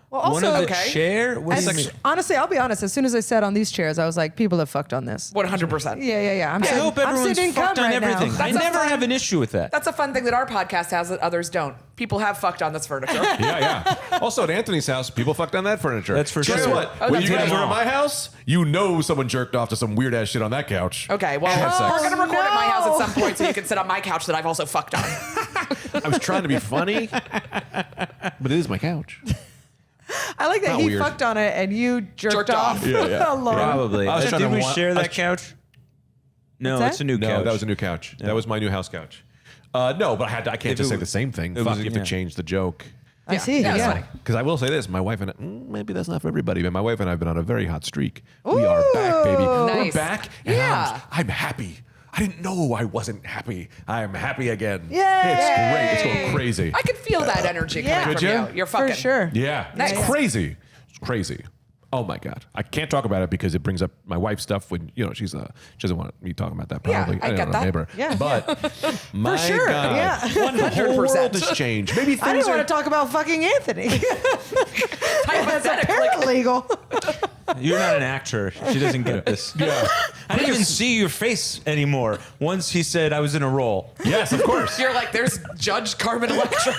Speaker 3: Well, also,
Speaker 2: One of the
Speaker 4: okay.
Speaker 2: chair? What do you
Speaker 3: as-
Speaker 2: mean?
Speaker 3: honestly, I'll be honest. As soon as I sat on these chairs, I was like, people have fucked on this.
Speaker 4: 100%.
Speaker 3: Yeah. I'm
Speaker 2: I
Speaker 3: sitting,
Speaker 2: hope
Speaker 3: I'm
Speaker 2: everyone's
Speaker 3: sitting in
Speaker 2: fucked
Speaker 3: cum
Speaker 2: on
Speaker 3: right
Speaker 2: everything.
Speaker 3: now.
Speaker 2: I
Speaker 4: That's a
Speaker 2: never
Speaker 4: fun-
Speaker 2: have an issue with that.
Speaker 4: That's a fun thing that our podcast has that others don't. People have fucked on this furniture.
Speaker 1: Yeah. Also, at Anthony's house, people fucked on that furniture.
Speaker 2: That's for
Speaker 1: Guess
Speaker 2: sure.
Speaker 1: what?
Speaker 4: Oh,
Speaker 1: when
Speaker 4: that's
Speaker 1: you guys
Speaker 4: right.
Speaker 1: were at my house, you know someone jerked off to some weird ass shit on that couch.
Speaker 4: Okay, well,
Speaker 1: Had sex.
Speaker 4: we're going to record at my house
Speaker 3: no.
Speaker 4: at some point so you can sit on my couch that I've also fucked on.
Speaker 1: I was trying to be funny, but it is my couch.
Speaker 3: I like that
Speaker 1: Not
Speaker 3: he
Speaker 1: weird.
Speaker 3: fucked on it and you jerked
Speaker 4: Jerked
Speaker 3: off.
Speaker 4: off.
Speaker 1: Yeah.
Speaker 3: alone.
Speaker 2: Probably.
Speaker 1: I was trying
Speaker 2: Did
Speaker 1: to
Speaker 2: we
Speaker 1: wa-
Speaker 2: share
Speaker 1: I
Speaker 2: that
Speaker 1: was-
Speaker 2: couch? No,
Speaker 3: What's
Speaker 2: it's
Speaker 3: that?
Speaker 2: a new
Speaker 1: No,
Speaker 2: couch.
Speaker 1: that was a new couch. That was my new house couch. No, but I can't just say the same thing. Fuck, you have to
Speaker 2: yeah.
Speaker 1: change the joke.
Speaker 3: I see.
Speaker 4: Yeah, that's
Speaker 3: Yeah.
Speaker 4: funny.
Speaker 1: Because I will say this, my wife and I, maybe that's not for everybody, but my wife and I have been on a very hot streak. We are back, baby. We're
Speaker 4: Nice.
Speaker 1: back, and
Speaker 4: Yeah.
Speaker 1: I'm happy. I didn't know I wasn't happy. I'm happy again.
Speaker 3: Yay!
Speaker 1: It's great. It's going crazy.
Speaker 4: I can feel that energy
Speaker 3: Yeah.
Speaker 4: coming
Speaker 1: Could
Speaker 4: from
Speaker 1: ya?
Speaker 4: you. You're fucking.
Speaker 3: For sure.
Speaker 1: Yeah,
Speaker 4: Nice.
Speaker 1: it's crazy. It's crazy. Oh my god, I can't talk about it because it brings up my wife's stuff. When she doesn't want me talking about that.
Speaker 4: Yeah,
Speaker 1: Probably,
Speaker 4: I
Speaker 1: don't
Speaker 4: get
Speaker 1: know,
Speaker 4: that.
Speaker 1: neighbor.
Speaker 3: Yeah.
Speaker 1: But my
Speaker 3: sure,
Speaker 1: god,
Speaker 3: yeah.
Speaker 1: the whole world
Speaker 4: 100%.
Speaker 1: has changed. Maybe
Speaker 3: I
Speaker 1: things
Speaker 3: didn't
Speaker 1: are.
Speaker 3: want to talk about fucking Anthony. That's
Speaker 4: Hypothetically.
Speaker 3: paralegal.
Speaker 2: You're not an actor. She doesn't get this.
Speaker 1: Yeah.
Speaker 2: I didn't even see your face anymore once he said I was in a role.
Speaker 1: Yes, of course.
Speaker 4: You're like, there's Judge Carmen Electra.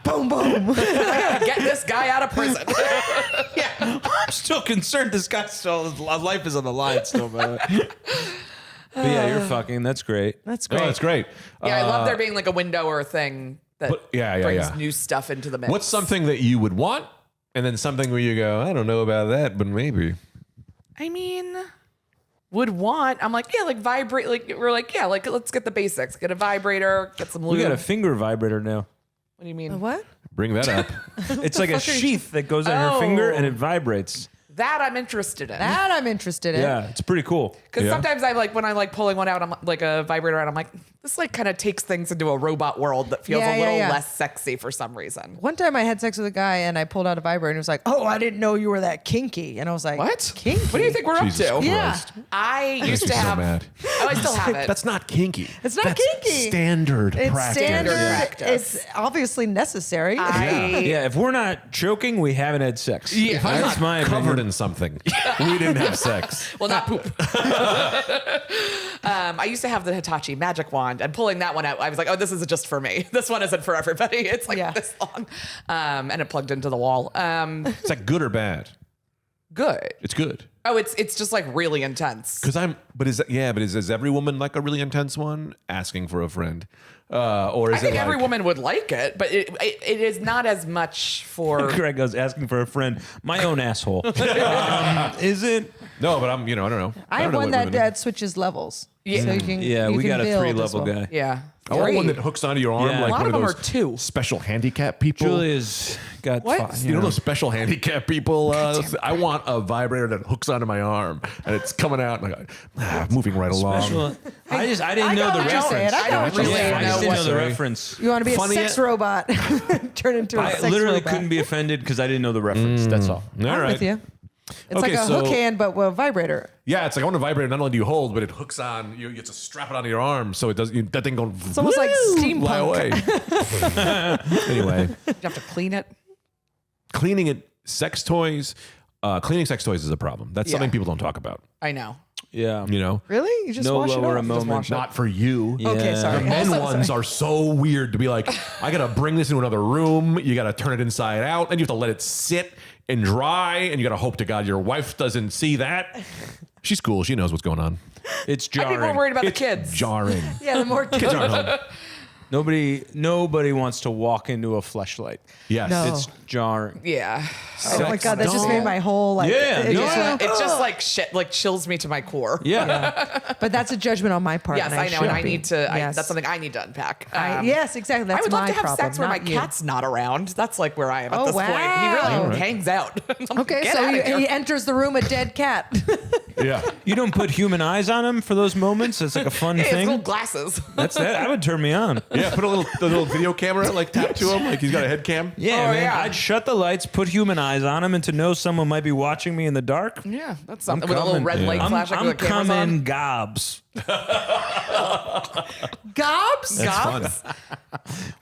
Speaker 3: Boom, boom.
Speaker 4: Get this guy out of prison.
Speaker 2: I'm still concerned this guy's still, his life is on the line still, by the way. But yeah, you're fucking. That's great.
Speaker 3: That's
Speaker 1: Oh,
Speaker 3: great.
Speaker 1: that's great.
Speaker 4: Yeah, I love there being like a window or a thing that brings new stuff into the mix.
Speaker 1: What's something that you would want, and then something where you go, I don't know about that, but maybe.
Speaker 4: I mean, would want. I'm like, yeah, like vibrate. Like we're like, yeah, like let's get the basics. Get a vibrator. Get some lube.
Speaker 2: We got a finger vibrator now.
Speaker 4: What do you mean?
Speaker 3: What?
Speaker 1: Bring that up.
Speaker 2: It's like a sheath that goes on her finger and it vibrates.
Speaker 4: That I'm interested in.
Speaker 3: That I'm interested in.
Speaker 2: Yeah, it's pretty cool.
Speaker 4: Because
Speaker 1: Yeah.
Speaker 4: sometimes I like when I like pulling one out, I'm like a vibrator out. I'm like, this like kind of takes things into a robot world that feels
Speaker 3: Yeah,
Speaker 4: a little
Speaker 3: yeah.
Speaker 4: less sexy for some reason.
Speaker 3: One time I had sex with a guy and I pulled out a vibrator and he was like, "Oh, I didn't know you were that kinky." And I was like,
Speaker 4: What?
Speaker 3: Kinky?
Speaker 4: What do you think we're
Speaker 1: Jesus
Speaker 4: up to?
Speaker 3: Yeah.
Speaker 1: Christ.
Speaker 4: I used
Speaker 1: me
Speaker 4: to
Speaker 1: so
Speaker 4: have.
Speaker 1: mad.
Speaker 4: Oh, I still have it.
Speaker 1: That's not kinky.
Speaker 3: It's not
Speaker 1: That's
Speaker 3: kinky.
Speaker 1: Standard
Speaker 3: It's
Speaker 1: practice.
Speaker 3: standard.
Speaker 4: practice.
Speaker 3: It's obviously necessary.
Speaker 2: Yeah, if we're not choking, we haven't had sex.
Speaker 4: Yeah.
Speaker 1: If I'm
Speaker 2: That's
Speaker 1: not
Speaker 2: my
Speaker 1: covered
Speaker 2: opinion.
Speaker 1: in something, we didn't have sex.
Speaker 4: Well, not poop. I used to have the Hitachi magic wand, and pulling that one out, I was like, "Oh, this is just for me. This one isn't for everybody. It's like
Speaker 3: Yeah.
Speaker 4: this long," and it plugged into the wall.
Speaker 1: It's like good or bad.
Speaker 4: Good.
Speaker 1: It's good.
Speaker 4: Oh, it's just like really intense.
Speaker 1: But is every woman like a really intense one asking for a friend? Or is
Speaker 4: I think
Speaker 1: it like,
Speaker 4: every woman would like it, but it is not as much for.
Speaker 2: Greg goes asking for a friend. My own asshole. Is it?
Speaker 1: No, but I don't know.
Speaker 3: I
Speaker 1: don't
Speaker 3: have
Speaker 1: know
Speaker 3: one
Speaker 1: what
Speaker 3: that,
Speaker 1: women-
Speaker 3: that switches levels.
Speaker 4: Yeah.
Speaker 3: So you can,
Speaker 2: Yeah,
Speaker 3: you
Speaker 2: we
Speaker 3: can
Speaker 2: got a
Speaker 3: build
Speaker 2: 3-level
Speaker 3: as well.
Speaker 2: guy.
Speaker 4: Yeah.
Speaker 1: I want one
Speaker 4: Three.
Speaker 1: that hooks onto your arm
Speaker 2: Yeah.
Speaker 1: like
Speaker 2: A
Speaker 4: lot
Speaker 1: one
Speaker 4: of
Speaker 1: of
Speaker 4: them
Speaker 1: those
Speaker 4: are two.
Speaker 1: special handicap people.
Speaker 2: Julia's got
Speaker 4: What?
Speaker 2: five.
Speaker 1: You know those special handicap people? I want a vibrator that hooks onto my arm and it's coming out and I go, moving right along.
Speaker 2: Special. I didn't
Speaker 3: I
Speaker 2: know
Speaker 3: got
Speaker 2: the
Speaker 3: what you're
Speaker 2: reference.
Speaker 3: saying. I got what
Speaker 4: really
Speaker 3: you're
Speaker 2: Yeah, I
Speaker 3: saying.
Speaker 2: just didn't know the
Speaker 1: Sorry.
Speaker 2: reference.
Speaker 3: You want to be
Speaker 1: Funny
Speaker 3: a sex
Speaker 1: it-
Speaker 3: robot. Turn into a
Speaker 2: I
Speaker 3: sex
Speaker 2: literally
Speaker 3: robot.
Speaker 2: couldn't be offended because I didn't know the reference. That's all.
Speaker 1: All
Speaker 3: I'm
Speaker 1: right.
Speaker 3: with you. It's
Speaker 1: Okay,
Speaker 3: like a
Speaker 1: so-
Speaker 3: hook hand, but with a vibrator.
Speaker 1: Yeah, it's like I want a vibrator. Not only do you hold, but it hooks on. You get to strap it onto your arm, so it does. That thing going.
Speaker 3: It's almost like
Speaker 1: fly
Speaker 3: steampunk.
Speaker 1: away. Anyway,
Speaker 4: You have to clean it.
Speaker 1: cleaning it, sex toys. Cleaning sex toys is a problem. That's
Speaker 4: Yeah.
Speaker 1: something people don't talk about.
Speaker 4: I know.
Speaker 2: Yeah.
Speaker 1: You know,
Speaker 3: Really? You just
Speaker 2: No
Speaker 3: wash it
Speaker 2: lower
Speaker 3: off?
Speaker 2: a moment.
Speaker 1: not for you.
Speaker 3: Okay,
Speaker 2: Yeah.
Speaker 3: sorry.
Speaker 1: The men
Speaker 3: Also-
Speaker 1: ones are so weird to be like, I gotta bring this into another room. You gotta turn it inside out, and you have to let it sit and dry, and you gotta hope to God your wife doesn't see that. She's cool. She knows what's going on.
Speaker 2: It's
Speaker 4: I think we're
Speaker 2: jarring.
Speaker 4: worried about
Speaker 1: It's
Speaker 4: the kids.
Speaker 1: jarring.
Speaker 3: Yeah, the more
Speaker 1: Kids aren't home.
Speaker 2: Nobody wants to walk into a fleshlight.
Speaker 1: Yes.
Speaker 3: No.
Speaker 2: It's jarring.
Speaker 4: Yeah.
Speaker 3: Oh my god, that just made my whole like.
Speaker 2: Yeah,
Speaker 3: it
Speaker 2: no,
Speaker 3: just went,
Speaker 4: It just like shit, like chills me to my core.
Speaker 2: Yeah.
Speaker 3: but that's a judgment on my part.
Speaker 4: Yes,
Speaker 3: and
Speaker 4: I know, and I
Speaker 3: should be.
Speaker 4: need to.
Speaker 3: Yes.
Speaker 4: That's something I need to unpack.
Speaker 3: Yes, exactly. That's
Speaker 4: I would
Speaker 3: my
Speaker 4: love to have
Speaker 3: problem,
Speaker 4: sex where my
Speaker 3: not you.
Speaker 4: cat's not around. That's like where I am at
Speaker 3: Oh,
Speaker 4: this point. He
Speaker 3: wow.
Speaker 4: really hangs out. I'm like,
Speaker 3: Okay,
Speaker 4: "Get
Speaker 3: so
Speaker 4: outta here."
Speaker 3: he enters the room a dead cat.
Speaker 1: Yeah.
Speaker 2: You don't put human eyes on him for those moments. It's like a fun
Speaker 4: Hey, it's little
Speaker 2: thing.
Speaker 4: glasses.
Speaker 2: That's that. That would turn me on.
Speaker 1: Yeah. Put a little video camera like tapped to him, like he's got a head cam.
Speaker 2: Yeah,
Speaker 4: Oh,
Speaker 2: man.
Speaker 4: yeah.
Speaker 2: I'd shut the lights, put human eyes on him, and to know someone might be watching me in the dark.
Speaker 4: Yeah, that's something with a little red light
Speaker 2: I'm,
Speaker 4: flashing
Speaker 2: I'm
Speaker 4: with the cameras
Speaker 2: coming
Speaker 4: on.
Speaker 2: gobs.
Speaker 3: Gobs?
Speaker 1: That's fun.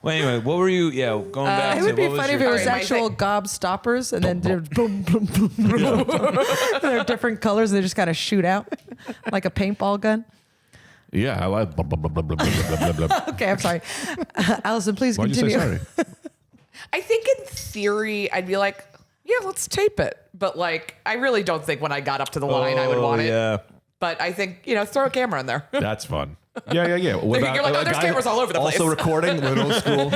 Speaker 2: Well, anyway, what were you? Yeah, going back
Speaker 3: It
Speaker 2: to
Speaker 3: would be
Speaker 2: what was
Speaker 3: funny if
Speaker 2: your-
Speaker 3: it was
Speaker 4: All right, my
Speaker 3: actual
Speaker 4: thing-
Speaker 3: gob stoppers and then did boom, boom, boom, boom, boom. They're different colors. They just kind of shoot out like a paintball gun.
Speaker 1: Yeah. I like blah, blah, blah, blah, blah, blah, blah, blah, blah.
Speaker 3: Okay, I'm sorry. Allison, please
Speaker 1: Why'd you say
Speaker 3: continue.
Speaker 1: sorry?
Speaker 4: I think in theory, I'd be like, yeah, let's tape it. But like, I really don't think when I got up to the line, I would want it.
Speaker 2: Yeah.
Speaker 4: But I think, throw a camera in there.
Speaker 1: That's fun. Yeah. What
Speaker 4: You're like, oh,
Speaker 1: a
Speaker 4: there's
Speaker 1: guy
Speaker 4: cameras all over the place.
Speaker 1: Also recording middle school.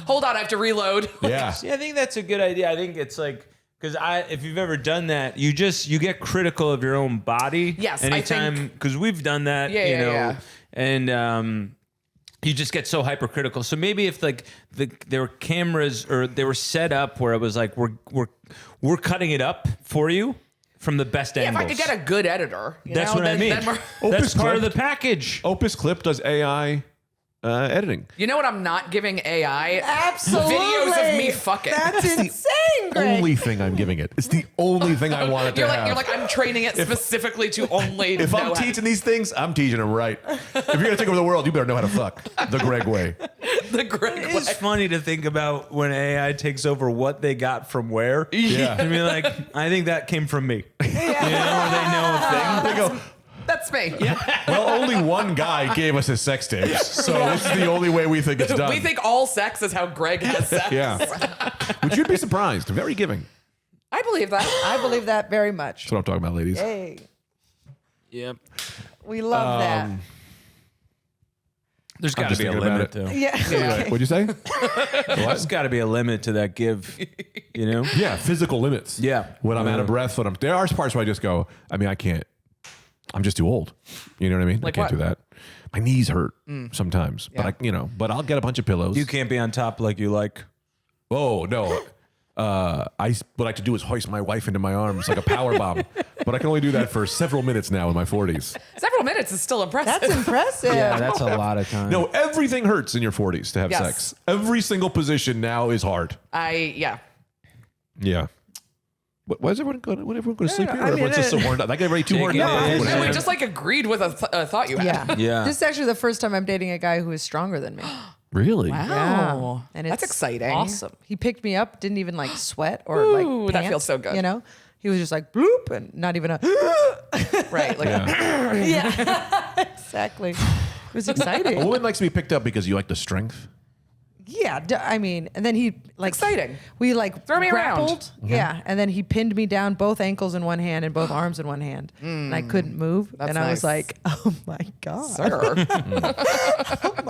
Speaker 4: Hold on, I have to reload.
Speaker 1: Yeah.
Speaker 2: Yeah, I think that's a good idea. I think it's like Because if you've ever done that, you get critical of your own body.
Speaker 4: Yes,
Speaker 2: anytime, because we've done that, and you just get so hypercritical. So maybe if like there were cameras or they were set up where it was like we're cutting it up for you from the best angles.
Speaker 4: If I could get a good editor,
Speaker 2: that's what I mean. That's part of the package.
Speaker 1: Opus Clip does AI editing.
Speaker 4: You know what? I'm not giving AI
Speaker 3: Absolutely.
Speaker 4: videos of me fucking.
Speaker 3: That's insane, Greg.
Speaker 1: Only thing I'm giving it. It's the only thing I want it to have.
Speaker 4: You're like, I'm training it specifically to only.
Speaker 1: If I'm teaching these things, I'm teaching them right. If you're gonna take over the world, you better know how to fuck the Greg way.
Speaker 4: The Greg way.
Speaker 2: It's funny to think about when AI takes over what they got from where.
Speaker 1: Yeah.
Speaker 2: I mean, like, I think that came from me. You know, they know a thing.
Speaker 1: They go,
Speaker 4: That's me.
Speaker 1: well, only one guy gave us his sex tapes, so this is the only way we think it's done.
Speaker 4: We think all sex is how Greg has sex.
Speaker 1: Yeah. Which you'd be surprised. Very giving.
Speaker 4: I believe that.
Speaker 3: I believe that very much.
Speaker 1: That's what I'm talking about, ladies.
Speaker 3: Hey,
Speaker 2: Yep.
Speaker 3: we love that.
Speaker 2: There's got to
Speaker 1: just
Speaker 2: be a
Speaker 1: thinking about
Speaker 2: limit,
Speaker 1: it.
Speaker 2: though.
Speaker 3: Yeah.
Speaker 1: What'd you say?
Speaker 2: There's got to be a limit to that give, you know?
Speaker 1: Yeah, physical limits.
Speaker 2: Yeah.
Speaker 1: When I'm out of breath, there are parts where I just go, I mean, I can't. I'm just too old. You know what I mean?
Speaker 4: Like
Speaker 1: I can't
Speaker 4: what?
Speaker 1: do that. My knees hurt sometimes, but but I'll get a bunch of pillows.
Speaker 2: You can't be on top like you like.
Speaker 1: Oh no. What I like to do is hoist my wife into my arms like a power bomb, but I can only do that for several minutes now in my 40s.
Speaker 4: Several minutes is still impressive.
Speaker 3: That's impressive.
Speaker 2: Yeah, that's a lot of time.
Speaker 1: No, everything hurts in your 40s to have
Speaker 4: Yes.
Speaker 1: sex. Every single position now is hard.
Speaker 4: Yeah.
Speaker 1: Yeah. Why is everyone going? When everyone go to sleep here?
Speaker 3: I
Speaker 1: Or
Speaker 3: mean,
Speaker 1: everyone's just so horned up. I get ready too horned up.
Speaker 2: it is.
Speaker 4: No, we just like agreed with a thought you had.
Speaker 3: Yeah.
Speaker 2: Yeah.
Speaker 3: This is actually the first time I'm dating a guy who is stronger than me.
Speaker 1: Really?
Speaker 4: Wow.
Speaker 3: And
Speaker 4: That's
Speaker 3: it's
Speaker 4: exciting.
Speaker 3: Awesome. He picked me up, didn't even like sweat or
Speaker 4: Ooh,
Speaker 3: like
Speaker 4: that
Speaker 3: pants,
Speaker 4: feels so good.
Speaker 3: You know, he was just like bloop and not even a.
Speaker 4: Right. Like,
Speaker 1: Yeah.
Speaker 3: Exactly. It was
Speaker 1: A
Speaker 3: exciting.
Speaker 1: woman likes to be picked up because you like the strength.
Speaker 3: Yeah, I mean, and then he like
Speaker 4: exciting.
Speaker 3: We like
Speaker 4: Throw me around.
Speaker 3: grappled. Yeah, and then he pinned me down, both ankles in one hand and both arms in one hand, and I couldn't move.
Speaker 4: That's
Speaker 3: and I was
Speaker 4: nice.
Speaker 3: like, "Oh my god,
Speaker 4: sir.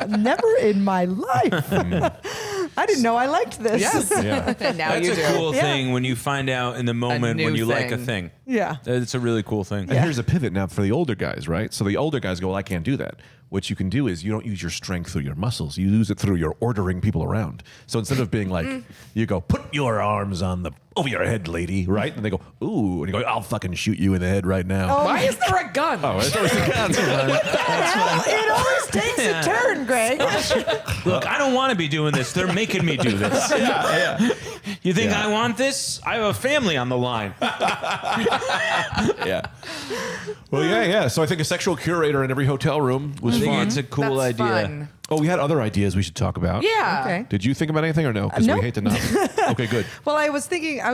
Speaker 3: never in my life! I didn't know I liked this."
Speaker 4: Yes.
Speaker 1: Yeah.
Speaker 4: And now
Speaker 2: That's
Speaker 4: you
Speaker 2: a
Speaker 4: do.
Speaker 2: cool thing when you find out in the moment
Speaker 4: new
Speaker 2: when you like a
Speaker 4: thing.
Speaker 2: thing.
Speaker 3: Yeah.
Speaker 2: It's a really cool thing.
Speaker 1: And here's a pivot now for the older guys, right? So the older guys go, well, I can't do that. What you can do is you don't use your strength through your muscles. You use it through your ordering people around. So instead of being like, you go, put your arms over your head, lady, right? And they go, ooh. And you go, I'll fucking shoot you in the head right now.
Speaker 4: Why is there a gun?
Speaker 1: Oh, it's always the guns.
Speaker 3: It always takes a turn, Greg.
Speaker 2: Look, I don't want to be doing this. They're making me do this. You think
Speaker 1: Yeah.
Speaker 2: I want this? I have a family on the line.
Speaker 1: Yeah. Well, yeah. So I think a sexual curator in every hotel room was
Speaker 2: I think
Speaker 1: fun.
Speaker 2: it's a cool
Speaker 4: That's
Speaker 2: idea.
Speaker 4: fun.
Speaker 1: Oh, we had other ideas we should talk about.
Speaker 4: Yeah.
Speaker 3: Okay.
Speaker 1: Did you think about anything or no? Because
Speaker 3: Nope.
Speaker 1: we hate to know. Okay, good.
Speaker 3: Well, I was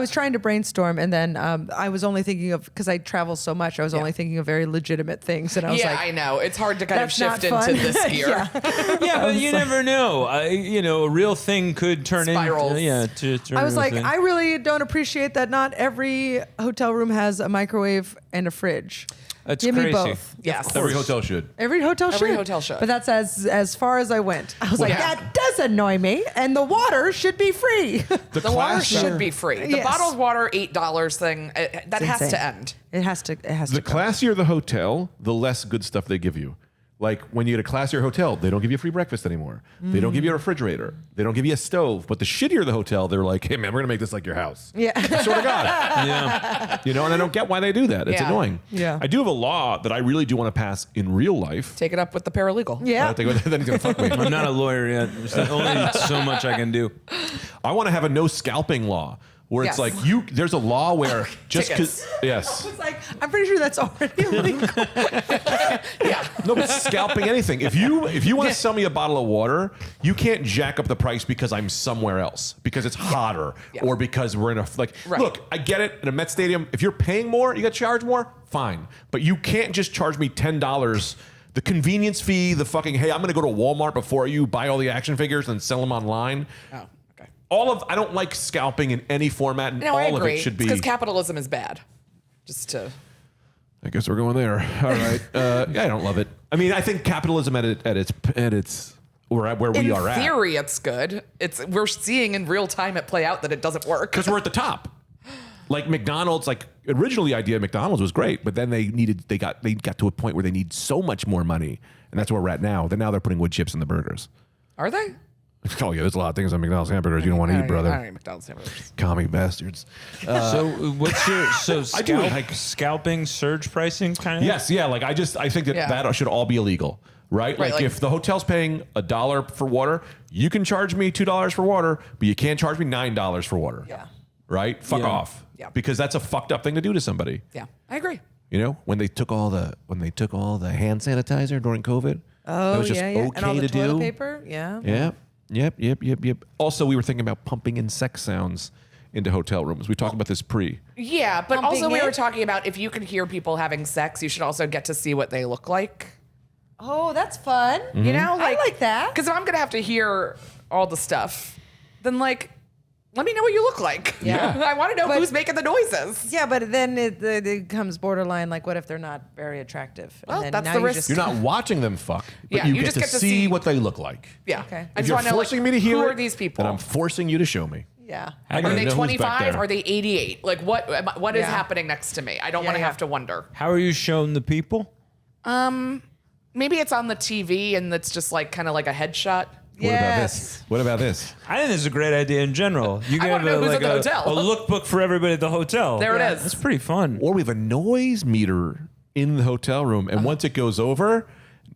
Speaker 3: trying to brainstorm, and then I was only thinking of, because I travel so much, I was only thinking of very legitimate things, and I was
Speaker 4: Yeah,
Speaker 3: like,
Speaker 4: I know. It's hard to kind of
Speaker 3: that's not
Speaker 4: shift
Speaker 3: fun.
Speaker 4: into this gear.
Speaker 3: Yeah.
Speaker 2: Yeah, but you never know. A real thing could turn
Speaker 4: Spirals.
Speaker 2: into
Speaker 3: I was like,
Speaker 2: thing.
Speaker 3: I really don't appreciate that not every hotel room has a microwave and a fridge.
Speaker 2: That's
Speaker 3: Give
Speaker 2: crazy.
Speaker 3: me both.
Speaker 4: Yes.
Speaker 1: Every hotel should.
Speaker 3: Every hotel should.
Speaker 4: Every hotel should.
Speaker 3: But that's as far as I went. I was like,
Speaker 4: Yeah.
Speaker 3: that does annoy me, and the water should be free.
Speaker 1: The
Speaker 4: The water
Speaker 1: class,
Speaker 4: should be free. The
Speaker 3: Yes.
Speaker 4: bottled water, $8 thing, that has
Speaker 3: insane.
Speaker 4: to end.
Speaker 3: It has to. It has
Speaker 1: the
Speaker 3: to.
Speaker 1: classier the hotel, the less good stuff they give you. Like when you get a classier hotel, they don't give you a free breakfast anymore. They don't give you a refrigerator. They don't give you a stove. But the shittier the hotel, they're like, hey man, we're gonna make this like your house.
Speaker 3: Yeah.
Speaker 1: I swear to God.
Speaker 2: Yeah.
Speaker 1: You know, and I don't get why they do that. It's
Speaker 4: Yeah.
Speaker 1: annoying.
Speaker 3: Yeah.
Speaker 1: I do have a law that I really do want to pass in real life.
Speaker 4: Take it up with the paralegal.
Speaker 3: Yeah.
Speaker 1: They go, then he's gonna fuck me.
Speaker 2: I'm not a lawyer yet. There's only so much I can do.
Speaker 1: I want to have a no scalping law where it's
Speaker 4: Yes.
Speaker 1: like there's a law where just
Speaker 4: Tickets.
Speaker 1: because yes.
Speaker 3: It's like, I'm pretty sure that's already illegal.
Speaker 4: Yeah.
Speaker 1: No, but scalping anything. If you want to sell me a bottle of water, you can't jack up the price because I'm somewhere else, because it's hotter,
Speaker 4: Yeah.
Speaker 1: or because we're in a
Speaker 4: Right.
Speaker 1: Look, I get it. In a Met Stadium, if you're paying more, you got to charge more. Fine, but you can't just charge me $10. The convenience fee, the fucking hey, I'm going to go to Walmart before you buy all the action figures and sell them online.
Speaker 4: Oh, okay.
Speaker 1: I don't like scalping in any format, and
Speaker 4: No,
Speaker 1: all
Speaker 4: I agree.
Speaker 1: of it should be.
Speaker 4: because capitalism is bad. Just to.
Speaker 1: I guess we're going there. All right. Yeah, I don't love it. I mean, I think capitalism at its where we
Speaker 4: In
Speaker 1: are at.
Speaker 4: theory, it's good. We're seeing in real time it play out that it doesn't work.
Speaker 1: Because we're at the top. Like McDonald's, like originally the idea of McDonald's was great, but then they got to a point where they need so much more money, and that's where we're at now. Now they're putting wood chips in the burgers.
Speaker 4: Are they?
Speaker 1: Oh yeah, there's a lot of things on McDonald's hamburgers you don't want to eat, brother.
Speaker 4: I don't eat McDonald's hamburgers.
Speaker 1: Commie bastards.
Speaker 2: So what's your
Speaker 1: I do it, like-
Speaker 2: scalping surge pricing kind of?
Speaker 1: Yes, yeah. Like I think that should all be illegal, right?
Speaker 4: Right,
Speaker 1: Like if the hotel's paying $1 for water, you can charge me $2 for water, but you can't charge me $9 for water.
Speaker 3: Yeah.
Speaker 1: Right? Fuck
Speaker 2: Yeah.
Speaker 1: off.
Speaker 4: Yeah.
Speaker 1: Because that's a fucked up thing to do to somebody.
Speaker 4: Yeah, I agree.
Speaker 1: You know, when they took all the hand sanitizer during COVID,
Speaker 3: Oh,
Speaker 1: that was just
Speaker 3: yeah, yeah.
Speaker 1: okay
Speaker 3: and all the
Speaker 1: to
Speaker 3: toilet
Speaker 1: do.
Speaker 3: paper. Yeah.
Speaker 1: Yep. Also, we were thinking about pumping in sex sounds into hotel rooms. We talked about this pre.
Speaker 4: Yeah, but
Speaker 3: Pumping
Speaker 4: also we were
Speaker 3: it?
Speaker 4: talking about if you can hear people having sex, you should also get to see what they look like.
Speaker 3: Oh, that's fun.
Speaker 4: You know,
Speaker 3: I like that.
Speaker 4: Because if I'm gonna have to hear all the stuff, then like, let me know what you look like.
Speaker 3: Yeah.
Speaker 4: I want to know
Speaker 3: But-
Speaker 4: who's making the noises.
Speaker 3: Yeah, but then it becomes borderline. Like, what if they're not very attractive? And
Speaker 4: Well,
Speaker 3: then
Speaker 4: that's
Speaker 3: now
Speaker 4: the
Speaker 3: you
Speaker 4: risk.
Speaker 3: just-
Speaker 1: You're not watching them fuck, but
Speaker 4: Yeah,
Speaker 1: you,
Speaker 4: you
Speaker 1: get,
Speaker 4: just
Speaker 1: to
Speaker 4: get to
Speaker 1: see
Speaker 4: see-
Speaker 1: what they look like.
Speaker 4: Yeah.
Speaker 3: Okay.
Speaker 4: I
Speaker 1: If
Speaker 4: just
Speaker 1: you're
Speaker 4: want to know,
Speaker 1: forcing
Speaker 4: like,
Speaker 1: me to hear
Speaker 4: who
Speaker 1: it,
Speaker 4: are these people?
Speaker 1: then I'm forcing you to show me.
Speaker 3: Yeah.
Speaker 2: How
Speaker 4: Are
Speaker 2: do you
Speaker 4: they
Speaker 1: know who's back
Speaker 4: 25?
Speaker 1: there.
Speaker 4: Are they 88? Like what is
Speaker 3: Yeah.
Speaker 4: happening next to me? I don't
Speaker 3: Yeah,
Speaker 4: want to
Speaker 3: yeah.
Speaker 4: have to wonder.
Speaker 2: How are you showing the people?
Speaker 4: Maybe it's on the TV and it's just like kind of like a headshot.
Speaker 1: What about
Speaker 3: Yes.
Speaker 1: this? What about this?
Speaker 2: I think this is a great idea in general. You
Speaker 4: I
Speaker 2: can
Speaker 4: wanna
Speaker 2: have
Speaker 4: know who's
Speaker 2: like
Speaker 4: at the hotel.
Speaker 2: a lookbook for everybody at the hotel.
Speaker 4: There
Speaker 3: Yeah.
Speaker 4: it is.
Speaker 2: That's pretty fun.
Speaker 1: Or we have a noise meter in the hotel room, and once it goes over,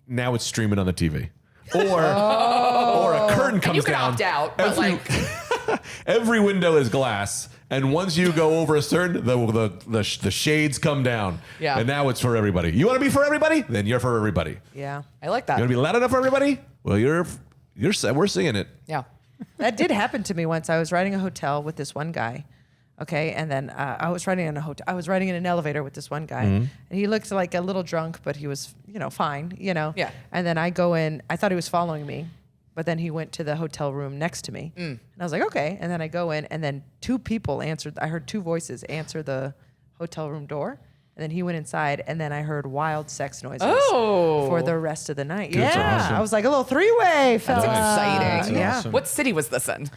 Speaker 1: now it's streaming on the TV. Or a curtain comes
Speaker 4: And you can
Speaker 1: down.
Speaker 4: opt out, but
Speaker 1: Every-
Speaker 4: like,
Speaker 1: Every window is glass, and once you go over a certain, the shades come down.
Speaker 4: Yeah.
Speaker 1: And now it's for everybody. You want to be for everybody? Then you're for everybody.
Speaker 3: Yeah.
Speaker 4: I like
Speaker 1: You
Speaker 4: that.
Speaker 1: want to be loud enough for everybody? Well, we're seeing it.
Speaker 4: Yeah.
Speaker 3: That did happen to me once. I was riding a hotel with this one guy. Okay, and then I was riding in a hotel. I was riding in an elevator with this one guy, and he looked like a little drunk, but he was, fine,
Speaker 4: Yeah.
Speaker 3: And then I go in. I thought he was following me, but then he went to the hotel room next to me, and I was like, okay. And then I go in, and then two people answered. I heard two voices answer the hotel room door, and then he went inside, and then I heard wild sex noises
Speaker 4: Oh.
Speaker 3: for the rest of the night.
Speaker 1: That's
Speaker 3: Yeah,
Speaker 1: awesome.
Speaker 3: I was like a little three-way.
Speaker 4: That's exciting.
Speaker 2: That's
Speaker 3: Yeah.
Speaker 2: awesome.
Speaker 4: What city was this in?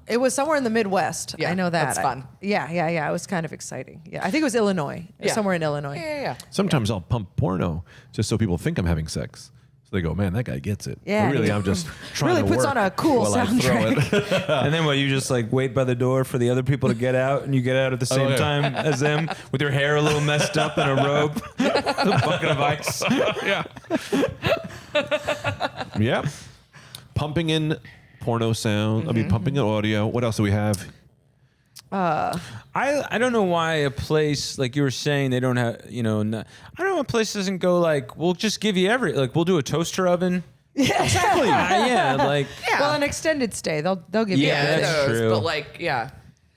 Speaker 3: It was somewhere in the Midwest.
Speaker 4: Yeah,
Speaker 3: I know that.
Speaker 4: that's fun.
Speaker 3: Yeah. It was kind of exciting. Yeah, I think it was Illinois. It was
Speaker 4: Yeah.
Speaker 3: somewhere in Illinois.
Speaker 4: Yeah.
Speaker 1: Sometimes I'll pump porno just so people think I'm having sex. So they go, man, that guy gets it.
Speaker 3: Yeah,
Speaker 1: But really,
Speaker 3: he
Speaker 1: I'm just trying
Speaker 3: really
Speaker 1: to
Speaker 3: puts
Speaker 1: work
Speaker 3: on a cool
Speaker 1: while I throw
Speaker 3: soundtrack.
Speaker 1: it.
Speaker 2: And then what? You just like wait by the door for the other people to get out, and you get out at the same
Speaker 1: yeah.
Speaker 2: time as them with your hair a little messed up and a robe, a bucket of ice.
Speaker 1: Yep. Pumping in porno sound. I mean, pumping in audio. What else do we have?
Speaker 2: I don't know why a place like you were saying they don't have I don't know why a place doesn't go like we'll just give you we'll do a toaster oven.
Speaker 3: Yeah, exactly.
Speaker 2: Like
Speaker 4: Yeah.
Speaker 3: Well, an extended stay, they'll give you.
Speaker 2: Yeah,
Speaker 3: that.
Speaker 2: that's
Speaker 4: those,
Speaker 2: true.
Speaker 4: But like, yeah.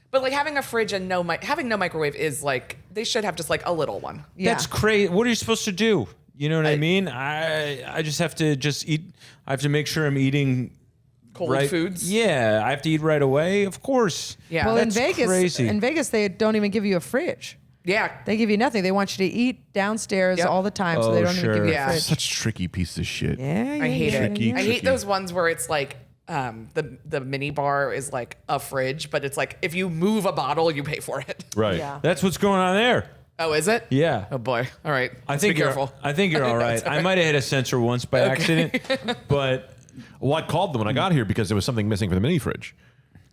Speaker 4: But like having a fridge and having no microwave is like, they should have just like a little one.
Speaker 3: Yeah.
Speaker 2: that's crazy. What are you supposed to do? You know what I mean? I just have to eat. I have to make sure I'm eating
Speaker 4: Cold
Speaker 2: right
Speaker 4: foods.
Speaker 2: Yeah, I have to eat right away. Of course.
Speaker 4: Yeah.
Speaker 3: Well,
Speaker 2: That's crazy.
Speaker 3: in Vegas, they don't even give you a fridge.
Speaker 4: Yeah.
Speaker 3: They give you nothing. They want you to eat downstairs
Speaker 4: Yep.
Speaker 3: all the time, so
Speaker 2: Oh,
Speaker 3: they don't even give you
Speaker 2: sure.
Speaker 3: a
Speaker 4: Yeah.
Speaker 3: fridge.
Speaker 1: Such tricky piece of shit.
Speaker 3: Yeah,
Speaker 4: I hate it.
Speaker 1: Tricky,
Speaker 4: I
Speaker 1: tricky.
Speaker 4: hate those ones where it's like the mini bar is like a fridge, but it's like if you move a bottle, you pay for it.
Speaker 1: Right.
Speaker 3: Yeah.
Speaker 2: That's what's going on there.
Speaker 4: Oh, is it?
Speaker 2: Yeah.
Speaker 4: Oh boy. All right.
Speaker 2: I
Speaker 4: Let's
Speaker 2: think
Speaker 4: be
Speaker 2: you're.
Speaker 4: careful.
Speaker 2: I think you're all right. I might have hit a sensor once by accident, but
Speaker 1: Well, I called them when I got here because there was something missing from the mini fridge.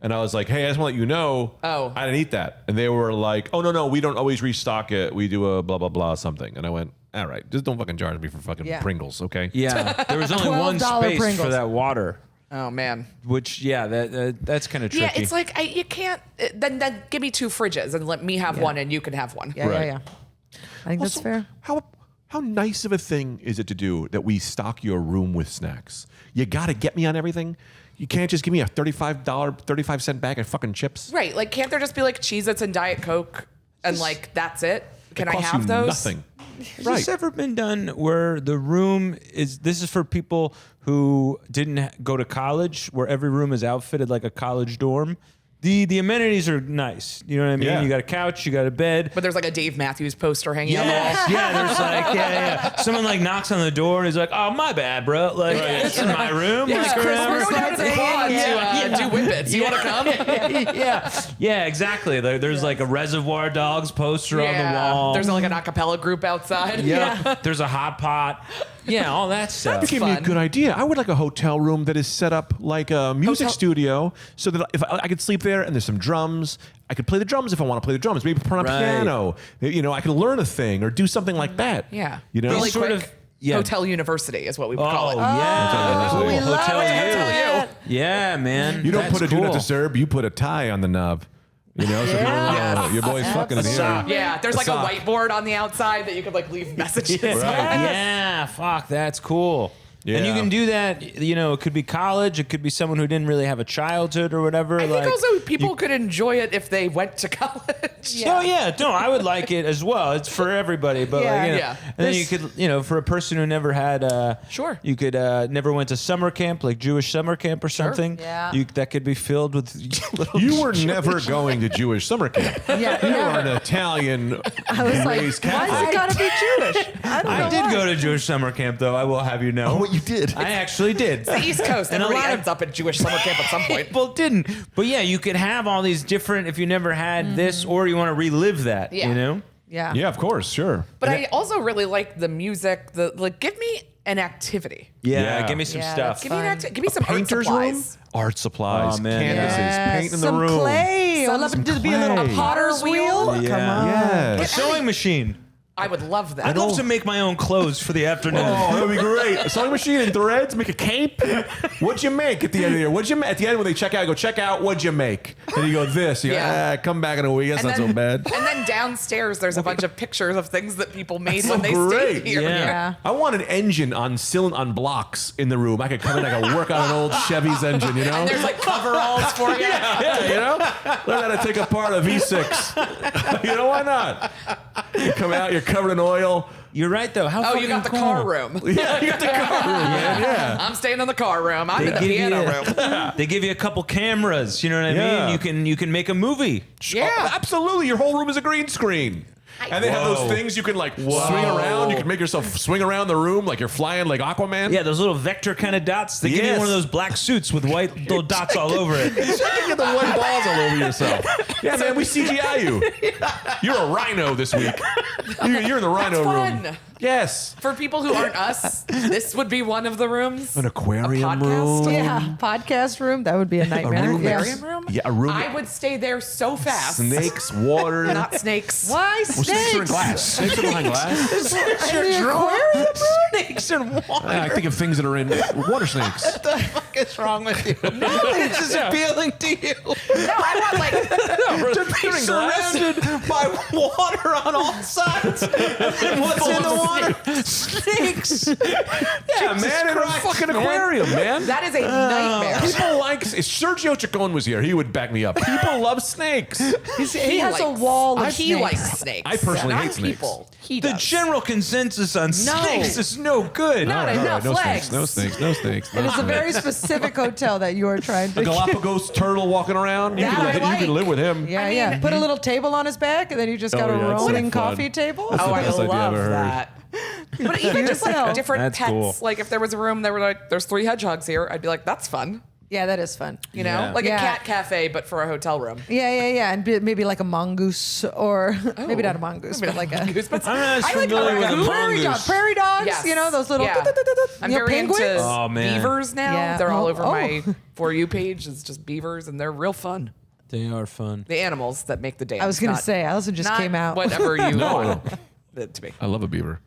Speaker 1: And I was like, hey, I just want to let you know I didn't eat that. And they were like, oh, no, we don't always restock it. We do a blah, blah, blah something. And I went, all right, just don't fucking charge me for fucking
Speaker 3: Yeah.
Speaker 1: Pringles, okay?
Speaker 2: yeah, there was only one
Speaker 3: $12
Speaker 2: space for
Speaker 3: Pringles.
Speaker 2: that water,
Speaker 4: Oh man.
Speaker 2: which that's kind of tricky.
Speaker 4: Yeah, it's like you can't. Then give me two fridges and let me have one and you can have one.
Speaker 3: Yeah,
Speaker 1: Right.
Speaker 3: yeah. I think that's
Speaker 1: Also,
Speaker 3: fair.
Speaker 1: How nice of a thing is it to do that we stock your room with snacks? You got to get me on everything. You can't just give me a $35 bag of fucking chips.
Speaker 4: Right. Like, can't there just be like Cheez-Its and Diet Coke and like that's it? Can
Speaker 1: It
Speaker 4: I
Speaker 1: costs
Speaker 4: have
Speaker 1: you
Speaker 4: those?
Speaker 1: Nothing.
Speaker 2: Has this ever been done where the room is? This is for people who didn't go to college, where every room is outfitted like a college dorm. The amenities are nice. You know what I mean?
Speaker 1: Yeah.
Speaker 2: You got a couch, you got a bed.
Speaker 4: But there's like a Dave Matthews poster hanging on the wall.
Speaker 2: Yeah, there's like, someone like knocks on the door and he's like, "Oh, my bad, bro. Like, it's in my room.
Speaker 4: Yeah,
Speaker 2: like,
Speaker 4: we're
Speaker 2: whatever."
Speaker 4: going down to the quad to do whippets. You want to come?
Speaker 2: Yeah, exactly. There's like a Reservoir Dogs poster on the wall.
Speaker 4: There's like an a cappella group outside.
Speaker 2: yeah. There's a hot pot. Yeah, all that stuff.
Speaker 1: That gave me a good idea. I would like a hotel room that is set up like a music studio, so that if I could sleep there and there's some drums, I could play the drums if I want to play the drums. Maybe put on a piano. You know, I could learn a thing or do something like that.
Speaker 4: Yeah.
Speaker 1: You know,
Speaker 4: Really
Speaker 2: sort
Speaker 4: quick,
Speaker 2: of- yeah.
Speaker 4: Hotel University is what we would call it.
Speaker 2: Yeah.
Speaker 1: Oh,
Speaker 3: we love
Speaker 2: Hotel
Speaker 3: it.
Speaker 2: U. Yeah, man.
Speaker 1: you don't
Speaker 2: That's
Speaker 1: put a do not
Speaker 2: cool.
Speaker 1: disturb. You put a tie on the knob. You know, so if you don't know, your boy's fucking in here.
Speaker 4: Yeah, there's like
Speaker 1: sock.
Speaker 4: a whiteboard on the outside that you could like leave messages
Speaker 2: Yeah.
Speaker 4: on.
Speaker 2: Yeah, fuck, that's cool. And you
Speaker 1: Yeah.
Speaker 2: can do that, you know, it could be college, it could be someone who didn't really have a childhood or whatever.
Speaker 4: I think
Speaker 2: like,
Speaker 4: also people could enjoy it if they went to college.
Speaker 2: Oh yeah, no, I would like it as well. It's for everybody, but
Speaker 3: Yeah.
Speaker 2: like, you know,
Speaker 4: Yeah.
Speaker 2: and then you could, you know, for a person who never had,
Speaker 4: Sure.
Speaker 2: you could never went to summer camp, like Jewish summer camp or something.
Speaker 3: Yeah.
Speaker 2: That could be filled with little.
Speaker 1: You were never going to Jewish summer camp.
Speaker 3: Yeah,
Speaker 1: You
Speaker 3: never.
Speaker 1: are an Italian
Speaker 3: I was like,
Speaker 1: raised
Speaker 3: why
Speaker 1: Catholic.
Speaker 3: is it gotta be Jewish? I don't know.
Speaker 2: I did
Speaker 3: why.
Speaker 2: go to Jewish summer camp, though. I will have you know.
Speaker 1: Oh, you did.
Speaker 2: I actually did.
Speaker 4: The East Coast,
Speaker 2: And a
Speaker 4: everybody
Speaker 2: lot of-
Speaker 4: ends up at Jewish summer camp at some point.
Speaker 2: People didn't, but yeah, you could have all these different. If you never had this, or you want to relive that,
Speaker 4: Yeah.
Speaker 2: you know.
Speaker 3: Yeah.
Speaker 1: Yeah, of course, sure.
Speaker 4: But I also really like the music. Give me an activity.
Speaker 2: Yeah,
Speaker 1: Yeah.
Speaker 2: give me some
Speaker 3: Yeah,
Speaker 2: stuff.
Speaker 4: Give me an give me some art
Speaker 1: Painter's
Speaker 4: supplies.
Speaker 1: room, art supplies,
Speaker 2: Oh, man.
Speaker 1: canvases,
Speaker 3: Yes,
Speaker 1: paint in the
Speaker 3: some
Speaker 1: room.
Speaker 3: clay. I'd love
Speaker 4: Some
Speaker 3: it to be a little
Speaker 1: clay.
Speaker 3: potter's wheel.
Speaker 2: Yeah.
Speaker 3: Come on.
Speaker 2: A
Speaker 1: Yes.
Speaker 2: sewing machine.
Speaker 4: I would love that.
Speaker 2: I'd love to make my own clothes for the afternoon.
Speaker 1: Oh, that'd be great. A sewing machine and threads, make a cape. What'd you make at the end of the year? What'd you at the end when they check out? I go check out. What'd you make? And you go this. You go,
Speaker 4: Yeah.
Speaker 1: come back in a week. That's
Speaker 4: And
Speaker 1: not
Speaker 4: then-
Speaker 1: so bad.
Speaker 4: And then downstairs, there's a bunch of pictures of things that people made
Speaker 1: That's
Speaker 4: when
Speaker 1: so
Speaker 4: they
Speaker 1: great.
Speaker 4: stayed here.
Speaker 2: Yeah.
Speaker 3: Yeah.
Speaker 1: I want an engine on blocks in the room. I could come in. I could work on an old Chevy's engine. You know.
Speaker 4: And there's like coveralls for you.
Speaker 1: Yeah, you know, learn how to take apart a V6. You know, why not? You come out, you're covered in oil.
Speaker 2: You're right, though. How
Speaker 4: Oh,
Speaker 2: fucking
Speaker 4: you got the
Speaker 2: cool.
Speaker 4: car room.
Speaker 1: Yeah, you got the car room, man. Yeah.
Speaker 4: I'm staying in the car room. I'm
Speaker 2: They
Speaker 4: in the
Speaker 2: give
Speaker 4: piano
Speaker 2: you,
Speaker 4: room.
Speaker 2: They give you a couple cameras. You know what I
Speaker 1: Yeah.
Speaker 2: mean? You can make a movie.
Speaker 4: Yeah.
Speaker 1: Oh, absolutely. Your whole room is a green screen. And they have those
Speaker 2: Whoa.
Speaker 1: things you can like swing around. You can make yourself swing around the room like you're flying like Aquaman.
Speaker 2: Yeah, those little vector kind of dots. They give you
Speaker 1: Yes.
Speaker 2: one of those black suits with white little dots all over it.
Speaker 1: You can get the white balls all over yourself. Yeah, man, we CGI you. You're a rhino this week. You're in the rhino room.
Speaker 4: fun.
Speaker 1: Yes.
Speaker 4: For people who aren't us, this would be one of the rooms.
Speaker 1: An aquarium
Speaker 4: A podcast?
Speaker 1: room.
Speaker 3: Yeah. Podcast room. That would be a nightmare.
Speaker 1: room
Speaker 3: Yes.
Speaker 4: Aquarium room?
Speaker 1: Yeah, a room.
Speaker 4: I would stay there so fast.
Speaker 1: Snakes, water.
Speaker 4: Not snakes.
Speaker 3: Why
Speaker 1: Well, snakes are in
Speaker 3: snakes?
Speaker 1: glass. Snakes are behind glass.
Speaker 3: In the aquarium?
Speaker 2: Snakes and water.
Speaker 1: I think of things that are in water snakes.
Speaker 2: What the fuck is wrong with you? No, it's just appealing to you.
Speaker 4: No, I want like
Speaker 2: To be surrounded by water on all sides. And what's in the water? Snakes.
Speaker 1: Yeah, man, in a fucking aquarium, man.
Speaker 4: that is a nightmare.
Speaker 1: People like if Sergio Chacon was here, he would back me up. People love snakes.
Speaker 3: He has a
Speaker 4: likes-
Speaker 3: wall of
Speaker 4: He
Speaker 3: snakes.
Speaker 4: likes snakes.
Speaker 1: I personally
Speaker 4: Not
Speaker 1: hate snakes.
Speaker 4: people. He
Speaker 2: The
Speaker 4: does.
Speaker 2: general consensus on snakes is no good.
Speaker 4: Not enough
Speaker 1: no
Speaker 4: legs.
Speaker 1: snakes, no snakes, no snakes. No
Speaker 3: It's a
Speaker 1: snakes.
Speaker 3: very specific hotel that you are trying to.
Speaker 1: A Galapagos turtle walking around. You
Speaker 4: That
Speaker 1: can,
Speaker 4: I
Speaker 1: you
Speaker 4: like.
Speaker 1: can live with him.
Speaker 3: Yeah, yeah. Put a little table on his back, and then you just got
Speaker 1: Oh,
Speaker 3: a
Speaker 1: yeah, that's so
Speaker 3: rolling
Speaker 1: fun.
Speaker 3: coffee table.
Speaker 1: That's
Speaker 4: Oh,
Speaker 1: the
Speaker 4: I
Speaker 1: best idea I've
Speaker 4: love
Speaker 1: ever heard.
Speaker 4: that. But even just like
Speaker 3: Yourself.
Speaker 4: different
Speaker 2: That's
Speaker 4: pets.
Speaker 2: cool.
Speaker 4: Like if there was a room that were like, there's 3 hedgehogs here, I'd be like, that's fun.
Speaker 3: Yeah, that is fun.
Speaker 4: You know,
Speaker 2: Yeah.
Speaker 4: like
Speaker 3: Yeah.
Speaker 4: a cat cafe, but for a hotel room.
Speaker 3: Yeah, yeah, yeah, and maybe like a mongoose, or maybe not a mongoose, but like a
Speaker 4: Goose, but
Speaker 2: I'm not as
Speaker 4: I like
Speaker 2: familiar with a
Speaker 4: raccoon.
Speaker 3: prairie dog.
Speaker 2: mongoose.
Speaker 3: Prairie dogs,
Speaker 4: Yes.
Speaker 3: you know those little.
Speaker 4: Yeah. I'm
Speaker 3: you know,
Speaker 4: very
Speaker 3: penguins.
Speaker 4: into
Speaker 2: Oh, man.
Speaker 4: beavers now.
Speaker 3: Yeah.
Speaker 4: They're all
Speaker 3: Oh,
Speaker 4: over
Speaker 3: oh.
Speaker 4: my For You page. It's just beavers, and they're real fun.
Speaker 2: They are fun.
Speaker 4: The animals that make the dance.
Speaker 3: I was gonna
Speaker 4: not-
Speaker 3: say, Alison just
Speaker 4: not
Speaker 3: came out.
Speaker 4: Whatever you
Speaker 1: No.
Speaker 4: want it to be.
Speaker 1: I love a beaver.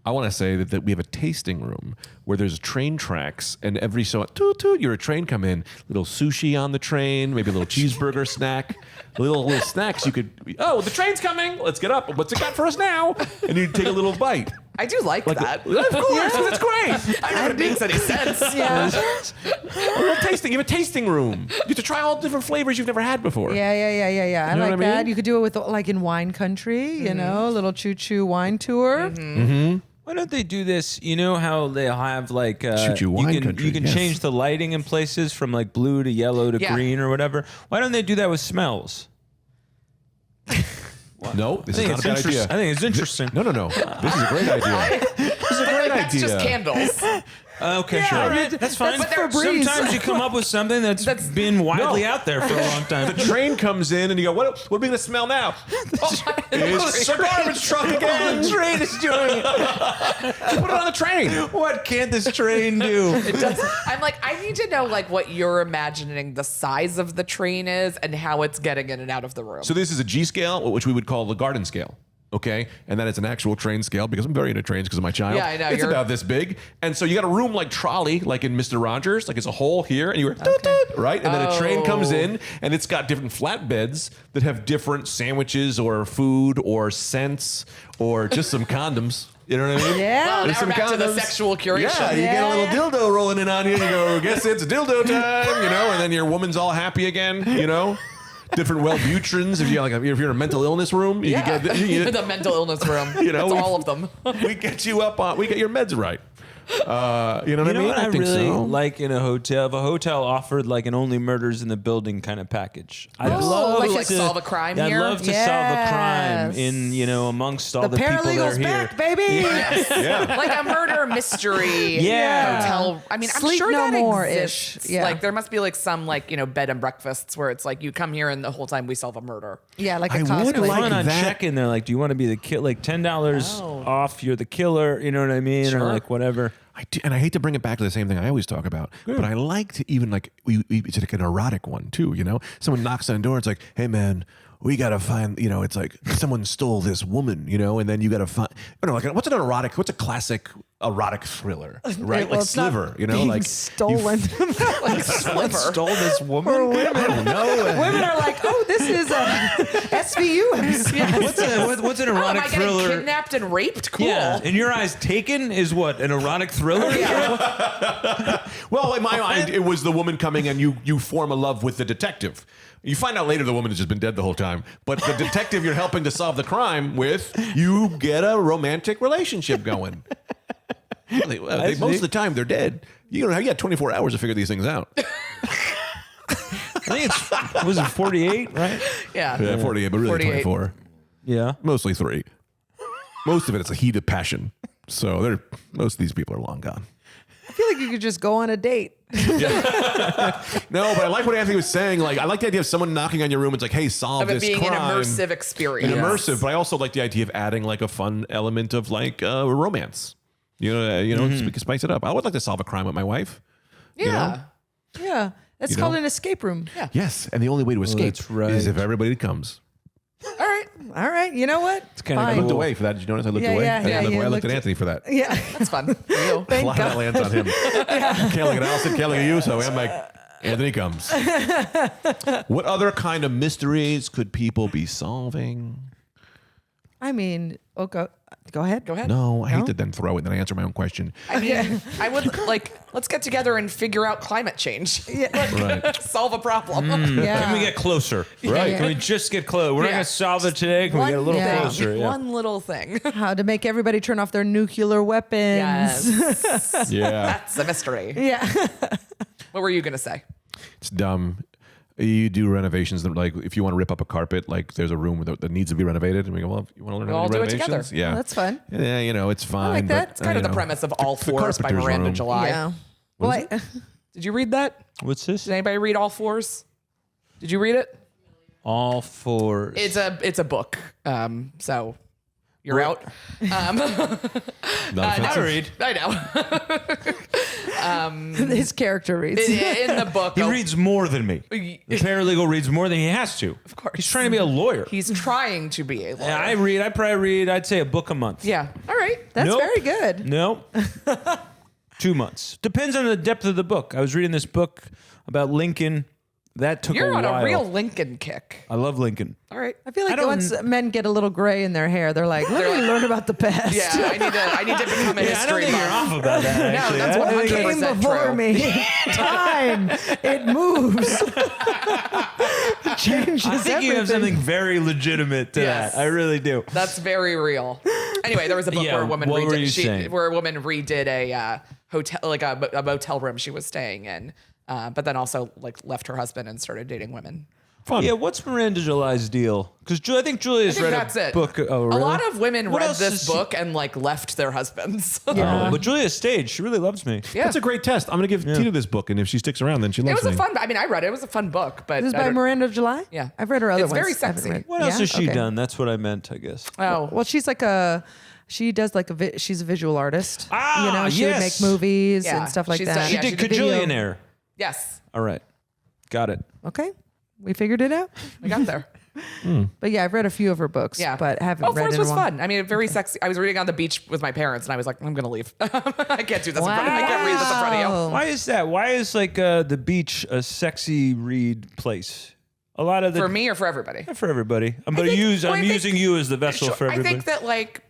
Speaker 1: I want to say that we have a tasting room where there's train tracks, and every so toot toot, you're a train come in, little sushi on the train, maybe a little cheeseburger snack, little snacks. You could, oh, the train's coming. Let's get up. What's it got for us now? And you take a little bite.
Speaker 4: I do like that.
Speaker 1: Of course, that's great.
Speaker 4: I don't know if it makes any sense.
Speaker 3: Yeah,
Speaker 1: A little tasting. You have a tasting room. You get to try all different flavors you've never had before.
Speaker 3: yeah, yeah, yeah, yeah, yeah. I
Speaker 1: know
Speaker 3: like
Speaker 1: what I
Speaker 3: that.
Speaker 1: mean?
Speaker 3: You could do it with like in wine country, you know, a little choo choo wine tour.
Speaker 2: Why don't they do this? You know how they'll have like
Speaker 1: Shoot you, wine country,
Speaker 2: you can
Speaker 1: yes.
Speaker 2: change the lighting in places from like blue to yellow to
Speaker 4: Yeah.
Speaker 2: green or whatever. Why don't they do that with smells?
Speaker 1: No, this
Speaker 2: I
Speaker 1: is
Speaker 2: think
Speaker 1: not
Speaker 2: it's
Speaker 1: a good idea.
Speaker 2: I think it's interesting.
Speaker 1: No. This is a great idea. This is a great
Speaker 4: That's
Speaker 1: idea.
Speaker 4: just candles.
Speaker 2: Okay,
Speaker 3: Yeah,
Speaker 2: sure.
Speaker 3: I mean,
Speaker 2: That's fine.
Speaker 3: that's Febreze.
Speaker 2: Sometimes you come up with something that's been widely out there for a long time.
Speaker 1: The train comes in and you go, what are we going to smell now? It's a garbage truck again.
Speaker 2: The train is doing it.
Speaker 1: Put it on the train.
Speaker 2: What can't this train do?
Speaker 4: It does. I'm like, I need to know like what you're imagining the size of the train is and how it's getting in and out of the room.
Speaker 1: So this is a G scale, which we would call the garden scale. Okay, and then it's an actual train scale because I'm very into trains because of my child.
Speaker 4: Yeah, I know,
Speaker 1: It's
Speaker 4: you're-
Speaker 1: about this big, and so you got a room like trolley, like in Mr. Rogers, like it's a hole here, and you were toot, toot, right, and then a train comes in, and it's got different flatbeds that have different sandwiches or food or scents or just some condoms. You know what I mean?
Speaker 3: Yeah.
Speaker 4: Well,
Speaker 1: There's
Speaker 4: now we're back to the sexual curation.
Speaker 1: Yeah, you get a little dildo rolling in on you, and you go, guess it's dildo time, you know, and then your woman's all happy again, you know. Different Wellbutrins. If you're if you're in a mental illness room, you can get
Speaker 4: the mental illness room.
Speaker 1: You know,
Speaker 4: It's all of them.
Speaker 1: we get you up on. We get your meds right. You know what
Speaker 2: You
Speaker 1: I
Speaker 2: know
Speaker 1: mean?
Speaker 2: what I
Speaker 1: think
Speaker 2: really
Speaker 1: so.
Speaker 2: like in a hotel? If a hotel offered like an only murders in the building kind of package. I'd
Speaker 1: Yes.
Speaker 2: love
Speaker 4: Like
Speaker 2: to
Speaker 4: solve a crime
Speaker 2: I'd
Speaker 4: here?
Speaker 2: love to solve a crime
Speaker 3: Yes.
Speaker 2: in, amongst all
Speaker 3: The
Speaker 2: the, people that are
Speaker 3: paralegal's
Speaker 2: here.
Speaker 3: back, baby.
Speaker 1: Yeah.
Speaker 4: Like a murder mystery
Speaker 2: Yeah.
Speaker 4: hotel. I mean, I'm
Speaker 3: Sleep
Speaker 4: sure
Speaker 3: no
Speaker 4: that
Speaker 3: more-ish.
Speaker 4: exists.
Speaker 3: Yeah.
Speaker 4: Like there must be like some like, bed and breakfasts where it's like you come here and the whole time we solve a murder.
Speaker 3: Yeah, like a
Speaker 1: I would
Speaker 3: cosplay.
Speaker 1: like
Speaker 2: Fun on
Speaker 1: that.
Speaker 2: check-in, they're like, do you want to be the killer? Like $10
Speaker 4: Oh.
Speaker 2: off, you're the killer. You know what I mean?
Speaker 4: Sure.
Speaker 2: Or like whatever.
Speaker 1: I do, and I hate to bring it back to the same thing I always talk about, but I like to even like it's like an erotic one too. You know, someone knocks on the door. It's like, hey man, we gotta find. It's like someone stole this woman. And then you gotta find. I don't know, like what's an erotic? What's a classic erotic thriller? Right,
Speaker 3: Well,
Speaker 1: like
Speaker 3: it's not
Speaker 1: Sliver.
Speaker 3: being
Speaker 1: Like
Speaker 3: stolen.
Speaker 4: Like Sliver.
Speaker 2: Stole this woman?
Speaker 3: For women.
Speaker 1: I don't know.
Speaker 3: Women are like, oh, this is a SVU.
Speaker 2: What's an
Speaker 4: Oh, am
Speaker 2: erotic
Speaker 4: I getting
Speaker 2: thriller?
Speaker 4: kidnapped and raped? Cool.
Speaker 2: Yeah. In your eyes, Taken is what? An erotic thriller?
Speaker 1: Well, in my mind, it was the woman coming and you form a love with the detective. You find out later the woman has just been dead the whole time. But the detective you're helping to solve the crime with, you get a romantic relationship going. Most of the time, they're dead. You got 24 hours to figure these things out.
Speaker 2: I think was it 48, right?
Speaker 4: Yeah.
Speaker 1: Yeah, 48, but really
Speaker 4: 48.
Speaker 1: 24.
Speaker 2: Yeah.
Speaker 1: Mostly 3. Most of it's a heat of passion. So most of these people are long gone.
Speaker 3: I feel like you could just go on a date.
Speaker 1: No, but I like what Anthony was saying. Like, I like the idea of someone knocking on your room. It's like, hey, solve
Speaker 4: Of it
Speaker 1: this
Speaker 4: being
Speaker 1: crime.
Speaker 4: an immersive experience.
Speaker 1: Immersive, but I also like the idea of adding like a fun element of like romance. We can spice it up. I would like to solve a crime with my wife.
Speaker 4: Yeah.
Speaker 3: Yeah. It's
Speaker 1: You
Speaker 3: called
Speaker 1: know?
Speaker 3: an escape room.
Speaker 4: Yeah.
Speaker 1: Yes, and the only way to escape
Speaker 2: that's right.
Speaker 1: is if everybody comes.
Speaker 4: All right.
Speaker 3: All right. You know what? It's
Speaker 2: kinda
Speaker 1: I
Speaker 2: cool.
Speaker 1: looked away for that. Did you notice I looked
Speaker 3: Yeah,
Speaker 1: away?
Speaker 3: yeah,
Speaker 1: I
Speaker 3: yeah,
Speaker 1: looked
Speaker 3: you
Speaker 1: away. I looked at
Speaker 3: looked-
Speaker 1: Anthony for that.
Speaker 3: Yeah.
Speaker 4: That's fun. For you.
Speaker 1: A
Speaker 3: Thank
Speaker 1: lot of that
Speaker 3: God.
Speaker 1: lands on him. Can't look at Allison, can't look at you, so I'm like, Anthony comes. What other kind of mysteries could people be solving?
Speaker 3: I mean, go ahead.
Speaker 4: Go ahead.
Speaker 1: No, I hate to then throw it and then I answer my own question.
Speaker 4: I mean, I would let's get together and figure out climate change.
Speaker 1: Right.
Speaker 4: Solve a problem.
Speaker 3: Yeah.
Speaker 2: Can we get closer?
Speaker 1: Right.
Speaker 2: Can we just get close? We're not
Speaker 4: Yeah.
Speaker 2: going to solve it today. Can we get a little
Speaker 3: yeah.
Speaker 2: closer? Yeah.
Speaker 4: One little thing.
Speaker 3: How to make everybody turn off their nuclear weapons.
Speaker 4: Yes.
Speaker 1: Yeah.
Speaker 4: That's a mystery.
Speaker 3: Yeah.
Speaker 4: What were you going to say?
Speaker 1: It's dumb. You do renovations that, like, if you want to rip up a carpet, like there's a room that needs to be renovated, and we go, well, if you want to learn
Speaker 4: We'll
Speaker 1: how
Speaker 4: all
Speaker 1: to do
Speaker 4: do it together.
Speaker 1: renovations, yeah,
Speaker 3: Well, that's fun.
Speaker 1: Yeah, it's fine.
Speaker 3: like that.
Speaker 1: but,
Speaker 3: It's
Speaker 4: Kind of
Speaker 1: you
Speaker 4: the
Speaker 1: know,
Speaker 4: premise of All
Speaker 1: the
Speaker 4: Fours by
Speaker 1: carpenter's
Speaker 4: Miranda
Speaker 1: room.
Speaker 4: July.
Speaker 3: Yeah. Well,
Speaker 4: Did you read that?
Speaker 2: What's this?
Speaker 4: Did anybody read All Fours? Did you read it?
Speaker 2: All fours.
Speaker 4: It's a book. So you're out.
Speaker 1: Not offensive.
Speaker 2: I read.
Speaker 4: I know.
Speaker 3: his character reads.
Speaker 4: In the book,
Speaker 2: He reads more than me. The paralegal reads more than he has to. Of
Speaker 4: course.
Speaker 2: He's trying to be a lawyer.
Speaker 4: he's trying to be a lawyer.
Speaker 2: I probably read, I'd say a book a month.
Speaker 4: Yeah. All right.
Speaker 3: That's
Speaker 2: Nope.
Speaker 3: very good.
Speaker 2: No. 2 months. Depends on the depth of the book. I was reading this book about Lincoln. That took
Speaker 4: You're
Speaker 2: a
Speaker 4: on
Speaker 2: while.
Speaker 4: a real Lincoln kick.
Speaker 2: I love Lincoln.
Speaker 4: All right.
Speaker 3: I feel like
Speaker 2: don't-
Speaker 3: once men get a little gray in their hair, they're like, let me learn about the past.
Speaker 4: Yeah, I need to become a
Speaker 2: Yeah, I don't
Speaker 4: history
Speaker 2: think you're
Speaker 4: buff.
Speaker 2: off about that, actually.
Speaker 4: that's
Speaker 2: I
Speaker 4: what
Speaker 2: think
Speaker 3: What
Speaker 4: 100%
Speaker 3: came before
Speaker 4: true.
Speaker 3: me? Time. It moves. Changes
Speaker 2: I think you have
Speaker 3: everything.
Speaker 2: something very legitimate to
Speaker 4: Yes.
Speaker 2: that. I really do.
Speaker 4: That's very real. Anyway, there was a book
Speaker 2: Yeah,
Speaker 4: where a woman
Speaker 2: what were you saying?
Speaker 4: redid a hotel, like a motel room she was staying in, but then also like left her husband and started dating women.
Speaker 1: Fun.
Speaker 2: Yeah, what's Miranda July's deal? Because I think Julia's read
Speaker 4: That's
Speaker 2: a
Speaker 4: it.
Speaker 2: book. Oh, really?
Speaker 4: A lot of women
Speaker 2: What
Speaker 4: read
Speaker 2: else
Speaker 4: this
Speaker 2: is she-
Speaker 4: book and like left their husbands.
Speaker 3: Yeah.
Speaker 2: But Julia stayed. She really loves me.
Speaker 4: Yeah.
Speaker 1: That's a great test. I'm going to give Tina this book, and if she sticks around, then she
Speaker 4: It
Speaker 1: loves
Speaker 4: was
Speaker 1: me.
Speaker 4: a fun. I mean, I read it. It was a fun book, but
Speaker 3: This is
Speaker 4: I
Speaker 3: by
Speaker 4: don't-
Speaker 3: Miranda July?
Speaker 4: Yeah.
Speaker 3: I've read her other
Speaker 4: It's
Speaker 3: ones.
Speaker 4: very
Speaker 3: I haven't
Speaker 4: sexy.
Speaker 3: read-
Speaker 2: What else
Speaker 3: Yeah?
Speaker 2: has she
Speaker 3: Okay.
Speaker 2: done? That's what I meant, I guess.
Speaker 4: Oh,
Speaker 3: Well, she's like she does like she's a visual artist.
Speaker 2: Ah,
Speaker 3: you know, she would make
Speaker 2: yes.
Speaker 3: movies
Speaker 4: Yeah,
Speaker 3: and stuff like
Speaker 4: she's
Speaker 3: that.
Speaker 4: done-
Speaker 2: She
Speaker 4: yeah,
Speaker 2: did
Speaker 4: she did video.
Speaker 2: Cajillionaire.
Speaker 4: yes,
Speaker 2: All right. Got it.
Speaker 3: Okay. We figured it out.
Speaker 4: I got there.
Speaker 3: But yeah, I've read a few of her books,
Speaker 4: Yeah,
Speaker 3: but haven't
Speaker 4: Oh,
Speaker 3: read
Speaker 4: Force
Speaker 3: it in
Speaker 4: was
Speaker 3: a while.
Speaker 4: fun. I mean, very sexy. I was reading on the beach with my parents, and I was like, I'm gonna leave. I can't do this in front of you. I can't read this in front of you.
Speaker 2: Why is that? Why is like the beach a sexy read place? A lot of the
Speaker 4: For me or for everybody?
Speaker 2: for everybody. I'm
Speaker 4: think- well, I think-
Speaker 2: using you as the vessel
Speaker 4: Sure,
Speaker 2: for
Speaker 4: I
Speaker 2: everybody.
Speaker 4: think that like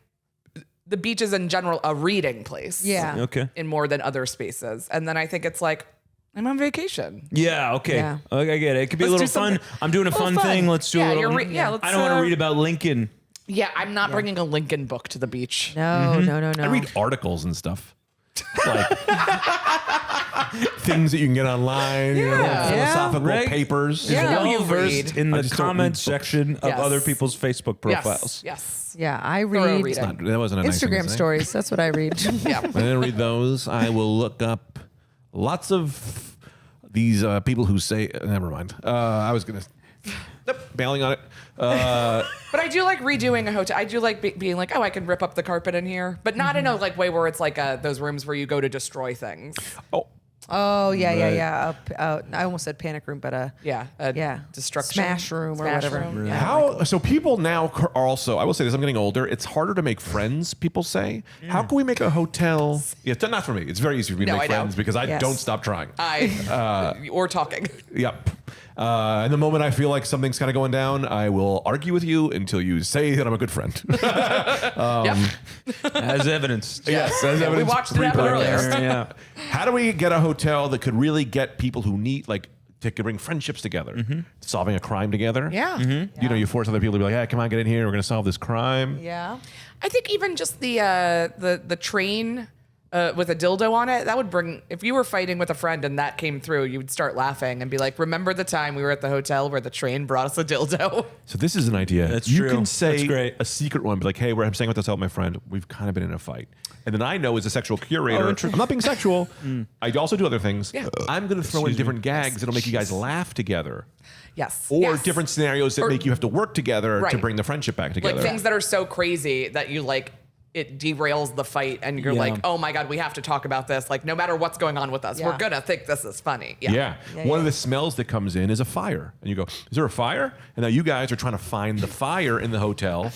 Speaker 4: the beach is in general a reading place.
Speaker 3: Yeah.
Speaker 2: Okay.
Speaker 4: In more than other spaces, and then I think it's like I'm on vacation.
Speaker 2: Yeah. Okay.
Speaker 3: Yeah.
Speaker 2: Okay, I get it. It could be
Speaker 4: Let's
Speaker 2: a
Speaker 4: do
Speaker 2: little fun.
Speaker 4: something-
Speaker 2: I'm doing a
Speaker 4: little
Speaker 2: fun
Speaker 4: fun.
Speaker 2: thing. Let's do
Speaker 4: Yeah,
Speaker 2: a
Speaker 4: you're
Speaker 2: little.
Speaker 4: re- yeah, let's,
Speaker 2: I don't want to read about Lincoln.
Speaker 4: Yeah, I'm not bringing a Lincoln book to the beach.
Speaker 3: No, no, no, no.
Speaker 1: I read articles and stuff. Like things that you can get online, you know,
Speaker 4: Yeah.
Speaker 1: philosophical
Speaker 2: Right.
Speaker 1: papers.
Speaker 4: Yeah. know you
Speaker 2: Well versed
Speaker 4: read.
Speaker 2: in
Speaker 1: I
Speaker 2: the
Speaker 1: just don't
Speaker 2: comment
Speaker 1: read
Speaker 2: section of
Speaker 4: Yes.
Speaker 2: other people's Facebook profiles.
Speaker 4: Yes.
Speaker 3: Yeah, I
Speaker 4: Thorough
Speaker 3: read
Speaker 4: reading.
Speaker 1: That wasn't a nice thing to
Speaker 3: Instagram
Speaker 1: say.
Speaker 3: stories. That's what I read.
Speaker 4: Yeah.
Speaker 1: I didn't read those. I will look up lots of these people who say. Never mind. I was gonna. Nope, bailing on it.
Speaker 4: But I do like redoing a hotel. I do like being like, oh, I can rip up the carpet in here, but not in a like way where it's like those rooms where you go to destroy things.
Speaker 1: Oh,
Speaker 3: Oh yeah,
Speaker 1: Right.
Speaker 3: yeah. I almost said panic room, but
Speaker 4: Yeah.
Speaker 3: yeah,
Speaker 4: Destruction.
Speaker 3: smash room or
Speaker 4: Smash
Speaker 3: whatever.
Speaker 4: room.
Speaker 3: Yeah.
Speaker 1: how? So people now are also. I will say this. I'm getting older. It's harder to make friends. People say, "How can we make a hotel?" Yeah, not for me. It's very easy for me to
Speaker 4: No,
Speaker 1: make
Speaker 4: I know.
Speaker 1: friends because I
Speaker 3: Yes.
Speaker 1: don't stop trying.
Speaker 4: Or talking.
Speaker 1: Yep. And the moment I feel like something's kind of going down, I will argue with you until you say that I'm a good friend.
Speaker 4: Yep.
Speaker 2: As evidenced.
Speaker 1: Yes, as
Speaker 4: Yeah, we
Speaker 1: evidence
Speaker 4: watched it happen
Speaker 1: pre-planned.
Speaker 4: earlier.
Speaker 2: Yeah.
Speaker 1: How do we get a hotel that could really get people who need, like, to bring friendships together, solving a crime together?
Speaker 4: Yeah.
Speaker 1: You know, you force other people to be like, hey, come on, get in here. We're going to solve this crime.
Speaker 3: Yeah.
Speaker 4: I think even just the train with a dildo on it, that would bring. If you were fighting with a friend and that came through, you would start laughing and be like, "Remember the time we were at the hotel where the train brought us a dildo?"
Speaker 1: So this is an idea.
Speaker 2: That's
Speaker 1: you
Speaker 2: true.
Speaker 1: can say
Speaker 2: That's great.
Speaker 1: a secret one, be like, hey, I'm staying with this hotel with my friend. We've kind of been in a fight. And then I know as a sexual curator, I'm not being sexual. I also do other things.
Speaker 4: Yeah.
Speaker 1: I'm going to throw in different gags that'll make you guys laugh together.
Speaker 4: Yes.
Speaker 1: Or
Speaker 4: Yes.
Speaker 1: different scenarios that
Speaker 4: Or-
Speaker 1: make you have to work together to
Speaker 4: Right.
Speaker 1: bring the friendship back together.
Speaker 4: like things that are so crazy that you like. It derails the fight, and you're
Speaker 2: Yeah.
Speaker 4: like, "Oh my god, we have to talk about this." Like, no matter what's going on with us,
Speaker 3: Yeah.
Speaker 4: we're gonna think this is funny.
Speaker 1: Yeah.
Speaker 3: Yeah,
Speaker 1: One of
Speaker 3: yeah.
Speaker 1: the smells that comes in is a fire. And you go, is there a fire? And now you guys are trying to find the fire in the hotel.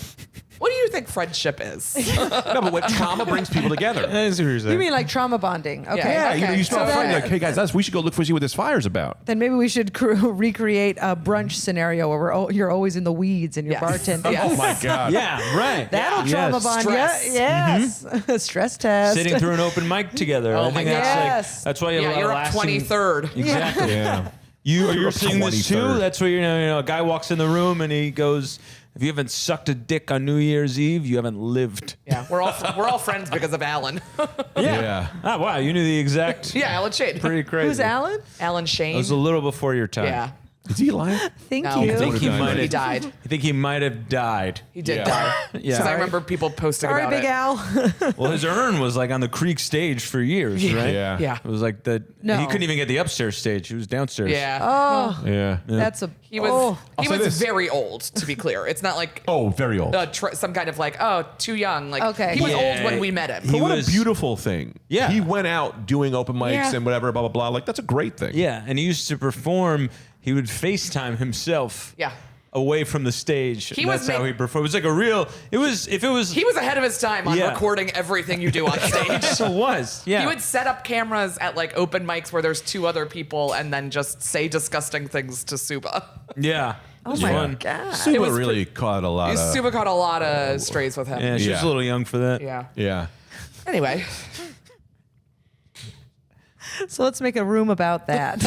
Speaker 4: What do you think friendship is?
Speaker 1: No, but what trauma brings people together.
Speaker 2: I see what you're saying.
Speaker 3: You mean like trauma bonding? Okay.
Speaker 1: Yeah, you know,
Speaker 3: okay.
Speaker 1: you smell
Speaker 3: So
Speaker 1: a fire,
Speaker 3: then-
Speaker 1: you're like, hey guys, we should go look for see what this fire's about.
Speaker 3: Then maybe we should recreate a brunch scenario where you're always in the weeds and you're
Speaker 4: Yes.
Speaker 3: bartending.
Speaker 4: Yes.
Speaker 1: Oh my God.
Speaker 2: yeah, right.
Speaker 3: That'll
Speaker 2: Yes.
Speaker 3: trauma bond you.
Speaker 4: Stress.
Speaker 3: Yes. Stress test.
Speaker 2: Sitting through an open mic together.
Speaker 4: Oh
Speaker 2: I
Speaker 4: my
Speaker 2: think
Speaker 4: God.
Speaker 2: that's
Speaker 3: Yes.
Speaker 2: like that's why you have a
Speaker 4: Yeah,
Speaker 2: lot
Speaker 4: you're
Speaker 2: of
Speaker 4: up
Speaker 2: lasting-
Speaker 4: 23rd.
Speaker 2: Exactly.
Speaker 1: Yeah.
Speaker 2: You're
Speaker 1: up
Speaker 2: seeing this
Speaker 1: 23rd.
Speaker 2: too. That's where you know a guy walks in the room and he goes, "If you haven't sucked a dick on New Year's Eve, you haven't lived."
Speaker 4: Yeah, we're all friends because of Alan.
Speaker 1: Yeah.
Speaker 2: Ah, wow, you knew the exact.
Speaker 4: Yeah, Alan Shane.
Speaker 2: Pretty crazy.
Speaker 3: Who's Alan?
Speaker 4: Alan Shane.
Speaker 2: It was a little before your time.
Speaker 4: Yeah.
Speaker 1: Is he alive?
Speaker 3: Thank
Speaker 4: No.
Speaker 3: you.
Speaker 2: I think he
Speaker 1: Would've
Speaker 2: might
Speaker 1: died.
Speaker 2: have.
Speaker 4: He died.
Speaker 2: I think he might have died.
Speaker 4: He did
Speaker 1: Yeah.
Speaker 4: die.
Speaker 2: Yeah.
Speaker 4: Because I remember people posting
Speaker 3: Sorry,
Speaker 4: about
Speaker 3: Big
Speaker 4: it.
Speaker 3: Al.
Speaker 2: Well, his urn was like on the Creek stage for years, right?
Speaker 1: Yeah.
Speaker 4: Yeah.
Speaker 2: It was like the.
Speaker 3: No.
Speaker 2: He couldn't even get the upstairs stage. He was downstairs.
Speaker 4: Yeah.
Speaker 3: Oh,
Speaker 1: Yeah.
Speaker 3: that's a.
Speaker 4: He was
Speaker 3: Oh.
Speaker 1: I'll
Speaker 4: he
Speaker 1: say
Speaker 4: was
Speaker 1: this.
Speaker 4: very old, to be clear. It's not like
Speaker 1: Oh, very old.
Speaker 4: some kind of like, oh, too young. Like
Speaker 3: Okay.
Speaker 4: he was
Speaker 2: Yeah.
Speaker 4: old when we met him.
Speaker 2: He
Speaker 1: But what
Speaker 2: was-
Speaker 1: a beautiful thing.
Speaker 2: Yeah.
Speaker 1: He went out doing open mics
Speaker 4: Yeah.
Speaker 1: and whatever, blah, blah, blah. Like, that's a great thing.
Speaker 2: Yeah, and he used to perform. He would FaceTime himself.
Speaker 4: Yeah.
Speaker 2: Away from the stage.
Speaker 4: He
Speaker 2: And
Speaker 4: was
Speaker 2: that's how
Speaker 4: ma-
Speaker 2: he performed. It was like a real. It was if it was.
Speaker 4: He was ahead of his time on
Speaker 2: Yeah.
Speaker 4: recording everything you do on stage.
Speaker 2: It was. Yeah.
Speaker 4: He would set up cameras at like open mics where there's two other people and then just say disgusting things to Suba.
Speaker 2: Yeah.
Speaker 3: Oh
Speaker 2: It
Speaker 3: my
Speaker 2: was fun.
Speaker 3: God.
Speaker 1: Suba
Speaker 4: was
Speaker 1: really caught a lot of.
Speaker 4: Suba caught a lot of strays with him.
Speaker 2: Yeah, she was
Speaker 1: Yeah.
Speaker 2: a little young for that.
Speaker 4: Yeah.
Speaker 1: Yeah.
Speaker 4: Anyway,
Speaker 3: So let's make a room about that.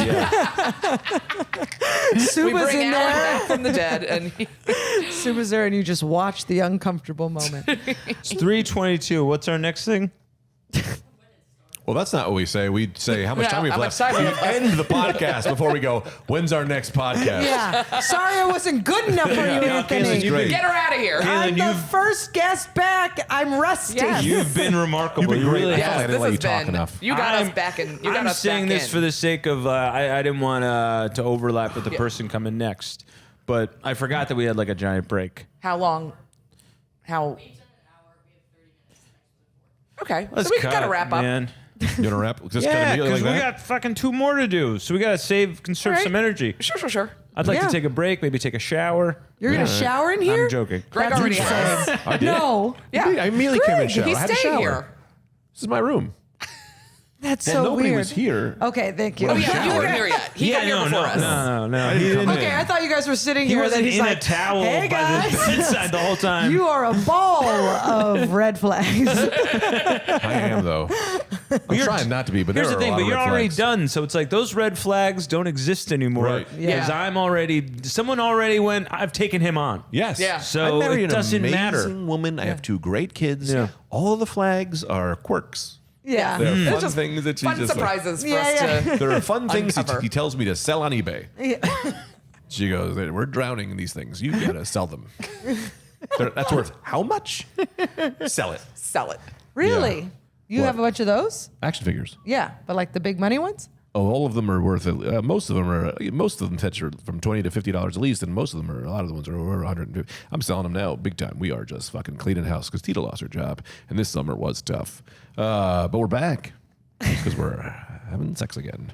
Speaker 4: We
Speaker 3: Suba's
Speaker 4: bring
Speaker 3: in
Speaker 4: Alan
Speaker 3: there.
Speaker 4: back from the dead, and
Speaker 3: Suba's there, and you just watch the uncomfortable moment.
Speaker 2: It's 3:22. What's our next thing?
Speaker 1: Well, that's not what we say. We say how much time we've
Speaker 4: how
Speaker 1: left.
Speaker 4: much time
Speaker 1: We
Speaker 4: we have left.
Speaker 1: end the podcast before we go, when's our next podcast?
Speaker 3: Yeah. Sorry I wasn't good enough for you, Anthony.
Speaker 1: Caitlin,
Speaker 2: you've been-
Speaker 4: get her out of here.
Speaker 3: I'm
Speaker 2: Caitlin,
Speaker 3: the first guest back. I'm rusty.
Speaker 4: Yes.
Speaker 2: You've been remarkable.
Speaker 1: You've been
Speaker 2: You
Speaker 1: great.
Speaker 2: really
Speaker 1: I
Speaker 2: have.
Speaker 1: felt like I didn't
Speaker 4: this
Speaker 1: let you
Speaker 4: has
Speaker 1: talk
Speaker 4: been.
Speaker 1: enough.
Speaker 4: You got us back in. You got
Speaker 2: I'm
Speaker 4: us
Speaker 2: saying
Speaker 4: back
Speaker 2: this
Speaker 4: in.
Speaker 2: for the sake of I didn't want to overlap with the person coming next, but I forgot that we had like a giant break.
Speaker 4: How long? How? Okay,
Speaker 2: Let's
Speaker 4: so we gotta
Speaker 2: cut,
Speaker 4: wrap up.
Speaker 2: man.
Speaker 1: You want to wrap? Just cut
Speaker 2: Yeah,
Speaker 1: immediately
Speaker 2: because
Speaker 1: like
Speaker 2: we
Speaker 1: that?
Speaker 2: got fucking 2 more to do, so we gotta conserve
Speaker 4: All right.
Speaker 2: some energy.
Speaker 4: Sure.
Speaker 2: I'd like
Speaker 3: Yeah.
Speaker 2: to take a break, maybe take a shower.
Speaker 3: You're going to shower in here?
Speaker 2: I'm joking.
Speaker 4: Greg
Speaker 3: That's
Speaker 4: already has.
Speaker 3: insane.
Speaker 1: I did.
Speaker 3: No.
Speaker 4: Yeah,
Speaker 1: I immediately came in
Speaker 3: Greg,
Speaker 1: shower.
Speaker 4: he's
Speaker 1: I had a
Speaker 4: staying
Speaker 1: shower.
Speaker 4: here.
Speaker 1: This is my room.
Speaker 3: That's
Speaker 1: Well,
Speaker 3: so
Speaker 1: nobody
Speaker 3: weird.
Speaker 1: was here.
Speaker 3: Okay, thank you.
Speaker 4: Oh yeah, you
Speaker 1: showered.
Speaker 4: weren't here yet. He got here before us.
Speaker 2: No.
Speaker 1: I didn't come in.
Speaker 3: Okay, I thought you guys were sitting
Speaker 2: He
Speaker 3: here.
Speaker 2: wasn't
Speaker 3: then he's
Speaker 2: in
Speaker 3: like,
Speaker 2: a towel
Speaker 3: hey
Speaker 2: by
Speaker 3: guys,
Speaker 2: the bedside the whole time.
Speaker 3: you are a ball of red flags.
Speaker 1: I am, though. I'm trying not to be, but
Speaker 2: Here's
Speaker 1: there
Speaker 2: the
Speaker 1: are a
Speaker 2: thing,
Speaker 1: lot
Speaker 2: but
Speaker 1: of
Speaker 2: you're
Speaker 1: red
Speaker 2: already
Speaker 1: flags.
Speaker 2: done, so it's like those red flags don't exist anymore.
Speaker 1: Right.
Speaker 2: Because
Speaker 3: Yeah.
Speaker 2: someone already went, I've taken him on.
Speaker 1: Yes.
Speaker 4: Yeah.
Speaker 2: So
Speaker 1: I married
Speaker 2: it
Speaker 1: an
Speaker 2: doesn't
Speaker 1: amazing
Speaker 2: matter.
Speaker 1: woman. I have 2 great kids.
Speaker 2: Yeah.
Speaker 1: All of the flags are quirks.
Speaker 3: Yeah.
Speaker 1: They're
Speaker 4: It's
Speaker 1: fun
Speaker 4: just
Speaker 1: things that she
Speaker 4: fun
Speaker 1: just like,
Speaker 4: surprises for
Speaker 3: Yeah,
Speaker 4: us
Speaker 3: yeah.
Speaker 4: to.
Speaker 1: there are fun things
Speaker 4: Uncover.
Speaker 1: he tells me to sell on eBay.
Speaker 3: Yeah.
Speaker 1: She goes, we're drowning in these things. You gotta sell them. That's worth how much? Sell it.
Speaker 4: Sell it.
Speaker 3: Really?
Speaker 1: Yeah.
Speaker 3: You
Speaker 1: What?
Speaker 3: have a bunch of those?
Speaker 1: Action figures.
Speaker 3: Yeah, but like the big money ones?
Speaker 1: Oh, all of them are worth. Most of them fetch from $20 to $50 at least, and most of them are. A lot of the ones are over 150. I'm selling them now, big time. We are just fucking cleaning house because Tita lost her job, and this summer was tough. But we're back because we're having sex again.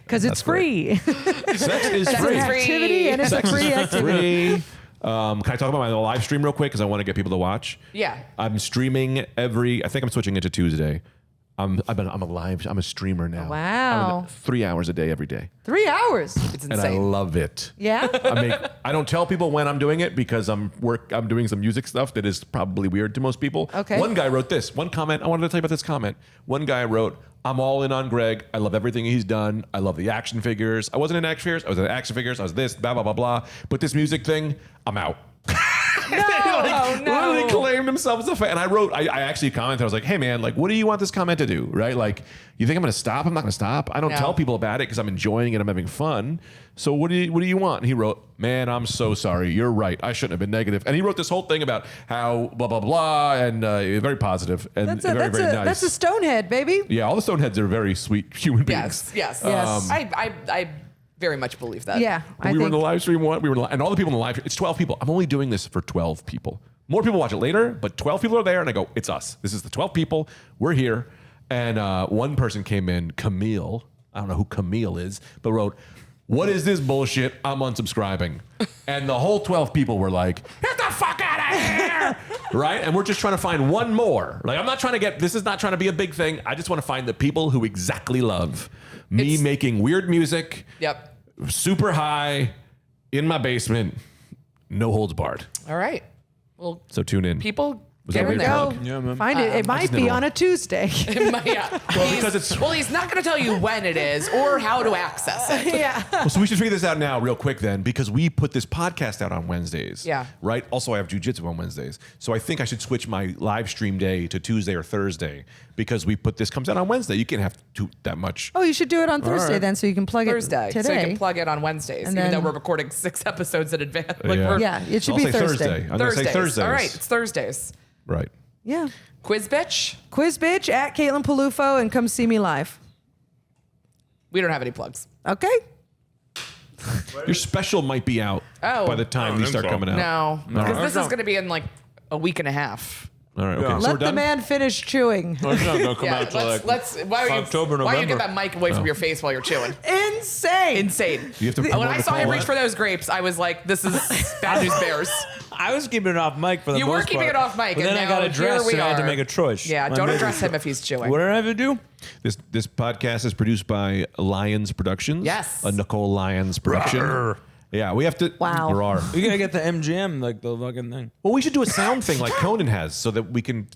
Speaker 3: Because it's
Speaker 1: That's right.
Speaker 3: free.
Speaker 1: Sex is
Speaker 3: It's
Speaker 1: free.
Speaker 3: an activity and it's a
Speaker 1: Sex
Speaker 3: free
Speaker 1: is
Speaker 3: activity.
Speaker 1: free. Can I talk about my live stream real quick because I want to get people to watch?
Speaker 4: Yeah.
Speaker 1: I'm streaming I think I'm switching it to Tuesday. I'm a streamer now.
Speaker 3: Wow.
Speaker 1: 3 hours a day every day.
Speaker 3: 3 hours.
Speaker 4: It's
Speaker 1: And I
Speaker 4: insane.
Speaker 1: love it.
Speaker 3: Yeah?
Speaker 1: I don't tell people when I'm doing it because I'm doing some music stuff that is probably weird to most people.
Speaker 3: Okay.
Speaker 1: One guy wrote this. One comment. I wanted to tell you about this comment. One guy wrote, "I'm all in on Greg. I love everything he's done. I love the action figures. I wasn't in action figures. I was in action figures. I was this, blah, blah, blah, blah. But this music thing, I'm out." Literally claimed himself as a fan. And I actually commented, I was like, hey man, like, what do you want this comment to do? Right? Like, you think I'm going to stop? I'm not going to stop. I don't
Speaker 4: No.
Speaker 1: tell people about it because I'm enjoying it. I'm having fun. So what do you want? And he wrote, man, I'm so sorry. You're right. I shouldn't have been negative. And he wrote this whole thing about how blah, blah, blah. And very positive and
Speaker 3: That's
Speaker 1: very, very nice.
Speaker 3: That's a stonehead, baby.
Speaker 1: Yeah, all the Stoneheads are very sweet human beings.
Speaker 4: Yes.
Speaker 3: Yes.
Speaker 4: I very much believe that.
Speaker 3: Yeah. I
Speaker 1: We were in
Speaker 3: think
Speaker 1: the live stream one. And all the people in the live stream, it's 12 people. I'm only doing this for 12 people. More people watch it later, but 12 people are there, and I go, it's us. This is the 12 people. We're here. And one person came in, Camille. I don't know who Camille is, but wrote, "What is this bullshit? I'm unsubscribing." And the whole 12 people were like, "Get the fuck out of here!" Right? And we're just trying to find one more. Like, I'm not trying to this is not trying to be a big thing. I just want to find the people who exactly love me making weird music.
Speaker 4: Yep.
Speaker 1: Super high in my basement, no holds barred.
Speaker 4: All right. Well,
Speaker 1: So tune in.
Speaker 4: people
Speaker 1: Was
Speaker 4: get
Speaker 1: that
Speaker 4: in
Speaker 1: weird
Speaker 4: there.
Speaker 1: plug?
Speaker 2: Yeah, man.
Speaker 3: find it. It might
Speaker 1: just
Speaker 3: be
Speaker 1: never
Speaker 3: on a Tuesday.
Speaker 4: Yeah.
Speaker 1: because
Speaker 4: Well, he's not going to tell you when it is or how to access it.
Speaker 3: Yeah.
Speaker 1: Well, so we should figure this out now real quick then, because we put this podcast out on Wednesdays.
Speaker 4: Yeah.
Speaker 1: Right? Also, I have jujitsu on Wednesdays. So I think I should switch my live stream day to Tuesday or Thursday because this comes out on Wednesday. You can't have that much.
Speaker 3: Oh, you should do it on Thursday then, so you can plug
Speaker 4: Thursday.
Speaker 3: it today.
Speaker 4: So you can plug it on Wednesdays,
Speaker 3: And
Speaker 4: even though
Speaker 3: then-
Speaker 4: we're recording 6 episodes in advance.
Speaker 3: Yeah, it should
Speaker 1: I'll
Speaker 3: be
Speaker 1: say
Speaker 3: Thursday.
Speaker 1: I'm going to say Thursdays.
Speaker 4: All right, it's Thursdays.
Speaker 1: Right.
Speaker 3: Yeah.
Speaker 4: Quiz bitch.
Speaker 3: Quiz bitch at Caitlin Peluffo and come see me live.
Speaker 4: We don't have any plugs.
Speaker 3: Okay.
Speaker 1: Your special might be out
Speaker 4: Oh.
Speaker 1: by the time you start coming out.
Speaker 4: No, because this
Speaker 2: No.
Speaker 4: is going to be in like a week and a half.
Speaker 1: All right. Okay.
Speaker 2: Yeah.
Speaker 1: So we're
Speaker 3: Let the
Speaker 1: done.
Speaker 3: man finish chewing.
Speaker 2: Oh, it's not gonna come out till
Speaker 4: let's. Why are you?
Speaker 2: October,
Speaker 4: Why you
Speaker 2: November.
Speaker 4: get that mic away from your face while you're chewing?
Speaker 3: Insane.
Speaker 4: Insane.
Speaker 1: You have to
Speaker 4: When
Speaker 1: promote
Speaker 4: I saw
Speaker 1: Nicole
Speaker 4: him reach
Speaker 1: what?
Speaker 4: for those grapes, I was like, "This is bad news bears."
Speaker 2: I was keeping it off mic for the
Speaker 4: You
Speaker 2: most
Speaker 4: were keeping
Speaker 2: part.
Speaker 4: it off mic,
Speaker 2: But
Speaker 4: and
Speaker 2: then I
Speaker 4: now
Speaker 2: got
Speaker 4: here
Speaker 2: addressed
Speaker 4: we
Speaker 2: and I had to
Speaker 4: are.
Speaker 2: make a choice.
Speaker 4: Yeah,
Speaker 2: My
Speaker 4: don't
Speaker 2: bad.
Speaker 4: address him if he's chewing.
Speaker 2: What did I have to do?
Speaker 1: This podcast is produced by Lyons Productions.
Speaker 4: Yes.
Speaker 1: A Nicole Lyons production. Yeah, we have to.
Speaker 3: Wow.
Speaker 1: Rawr.
Speaker 2: We gotta get the MGM, like the fucking thing.
Speaker 1: Well, we should do a sound thing like Conan has so that we can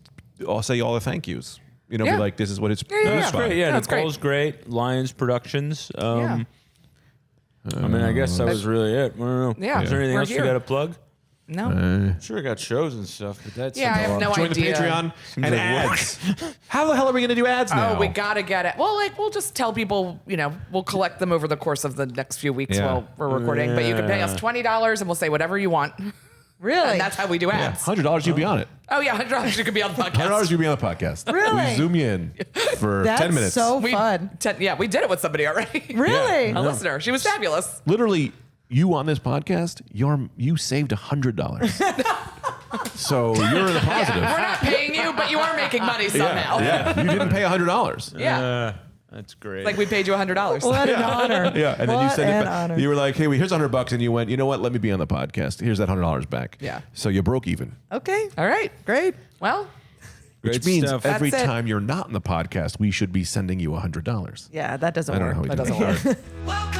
Speaker 1: all say all the thank yous. Be like, this is what it's.
Speaker 4: Yeah.
Speaker 2: That's great. Yeah,
Speaker 4: That's
Speaker 2: Nicole's great. Lyons Productions.
Speaker 4: Yeah.
Speaker 2: I mean, I guess that was really it. I don't know.
Speaker 4: Yeah.
Speaker 2: Is there anything
Speaker 4: We're
Speaker 2: else you
Speaker 4: here.
Speaker 2: got to plug?
Speaker 4: No.
Speaker 2: I'm sure I got shows and stuff, but that's
Speaker 4: Yeah, I have no
Speaker 1: Join the
Speaker 4: idea.
Speaker 1: Patreon and
Speaker 2: like
Speaker 1: ads. How the hell are we going to do ads now?
Speaker 4: Oh, we gotta get it. Well, we'll just tell people, we'll collect them over the course of the next few weeks
Speaker 1: Yeah.
Speaker 4: while we're recording. But you can pay us $20 and we'll say whatever you want.
Speaker 3: Really?
Speaker 4: And that's how we do
Speaker 1: Yeah,
Speaker 4: ads.
Speaker 1: $100 you'd be on it.
Speaker 4: Oh yeah, $100 you could be on the podcast.
Speaker 1: $100 you'd be on the podcast.
Speaker 3: Really?
Speaker 1: We zoom you in for
Speaker 3: That's
Speaker 1: 10 minutes.
Speaker 3: so
Speaker 4: We-
Speaker 3: fun.
Speaker 4: we did it with somebody already.
Speaker 3: Really?
Speaker 4: A listener. She was fabulous.
Speaker 1: Literally, you on this podcast, you saved $100. So you're in the positive.
Speaker 4: We're not paying you, but you are making money somehow.
Speaker 1: Yeah, you didn't pay $100.
Speaker 4: Yeah.
Speaker 2: That's great.
Speaker 4: Like we paid you $100.
Speaker 3: What an honor.
Speaker 1: Yeah, and then you
Speaker 3: What
Speaker 1: sent it
Speaker 3: an
Speaker 1: back.
Speaker 3: honor.
Speaker 1: You were like, "Hey, here's $100," and you went, "You know what? Let me be on the podcast. Here's that $100 back."
Speaker 4: Yeah.
Speaker 1: So you broke even,
Speaker 3: Okay.
Speaker 4: All right.
Speaker 3: Great.
Speaker 4: Well,
Speaker 1: which
Speaker 2: Great
Speaker 1: means
Speaker 2: stuff.
Speaker 1: every
Speaker 4: That's it.
Speaker 1: time you're not in the podcast, we should be sending you $100.
Speaker 3: Yeah, that doesn't
Speaker 1: I don't know
Speaker 3: work.
Speaker 1: how we
Speaker 4: that
Speaker 1: do
Speaker 4: doesn't work.
Speaker 5: Welcome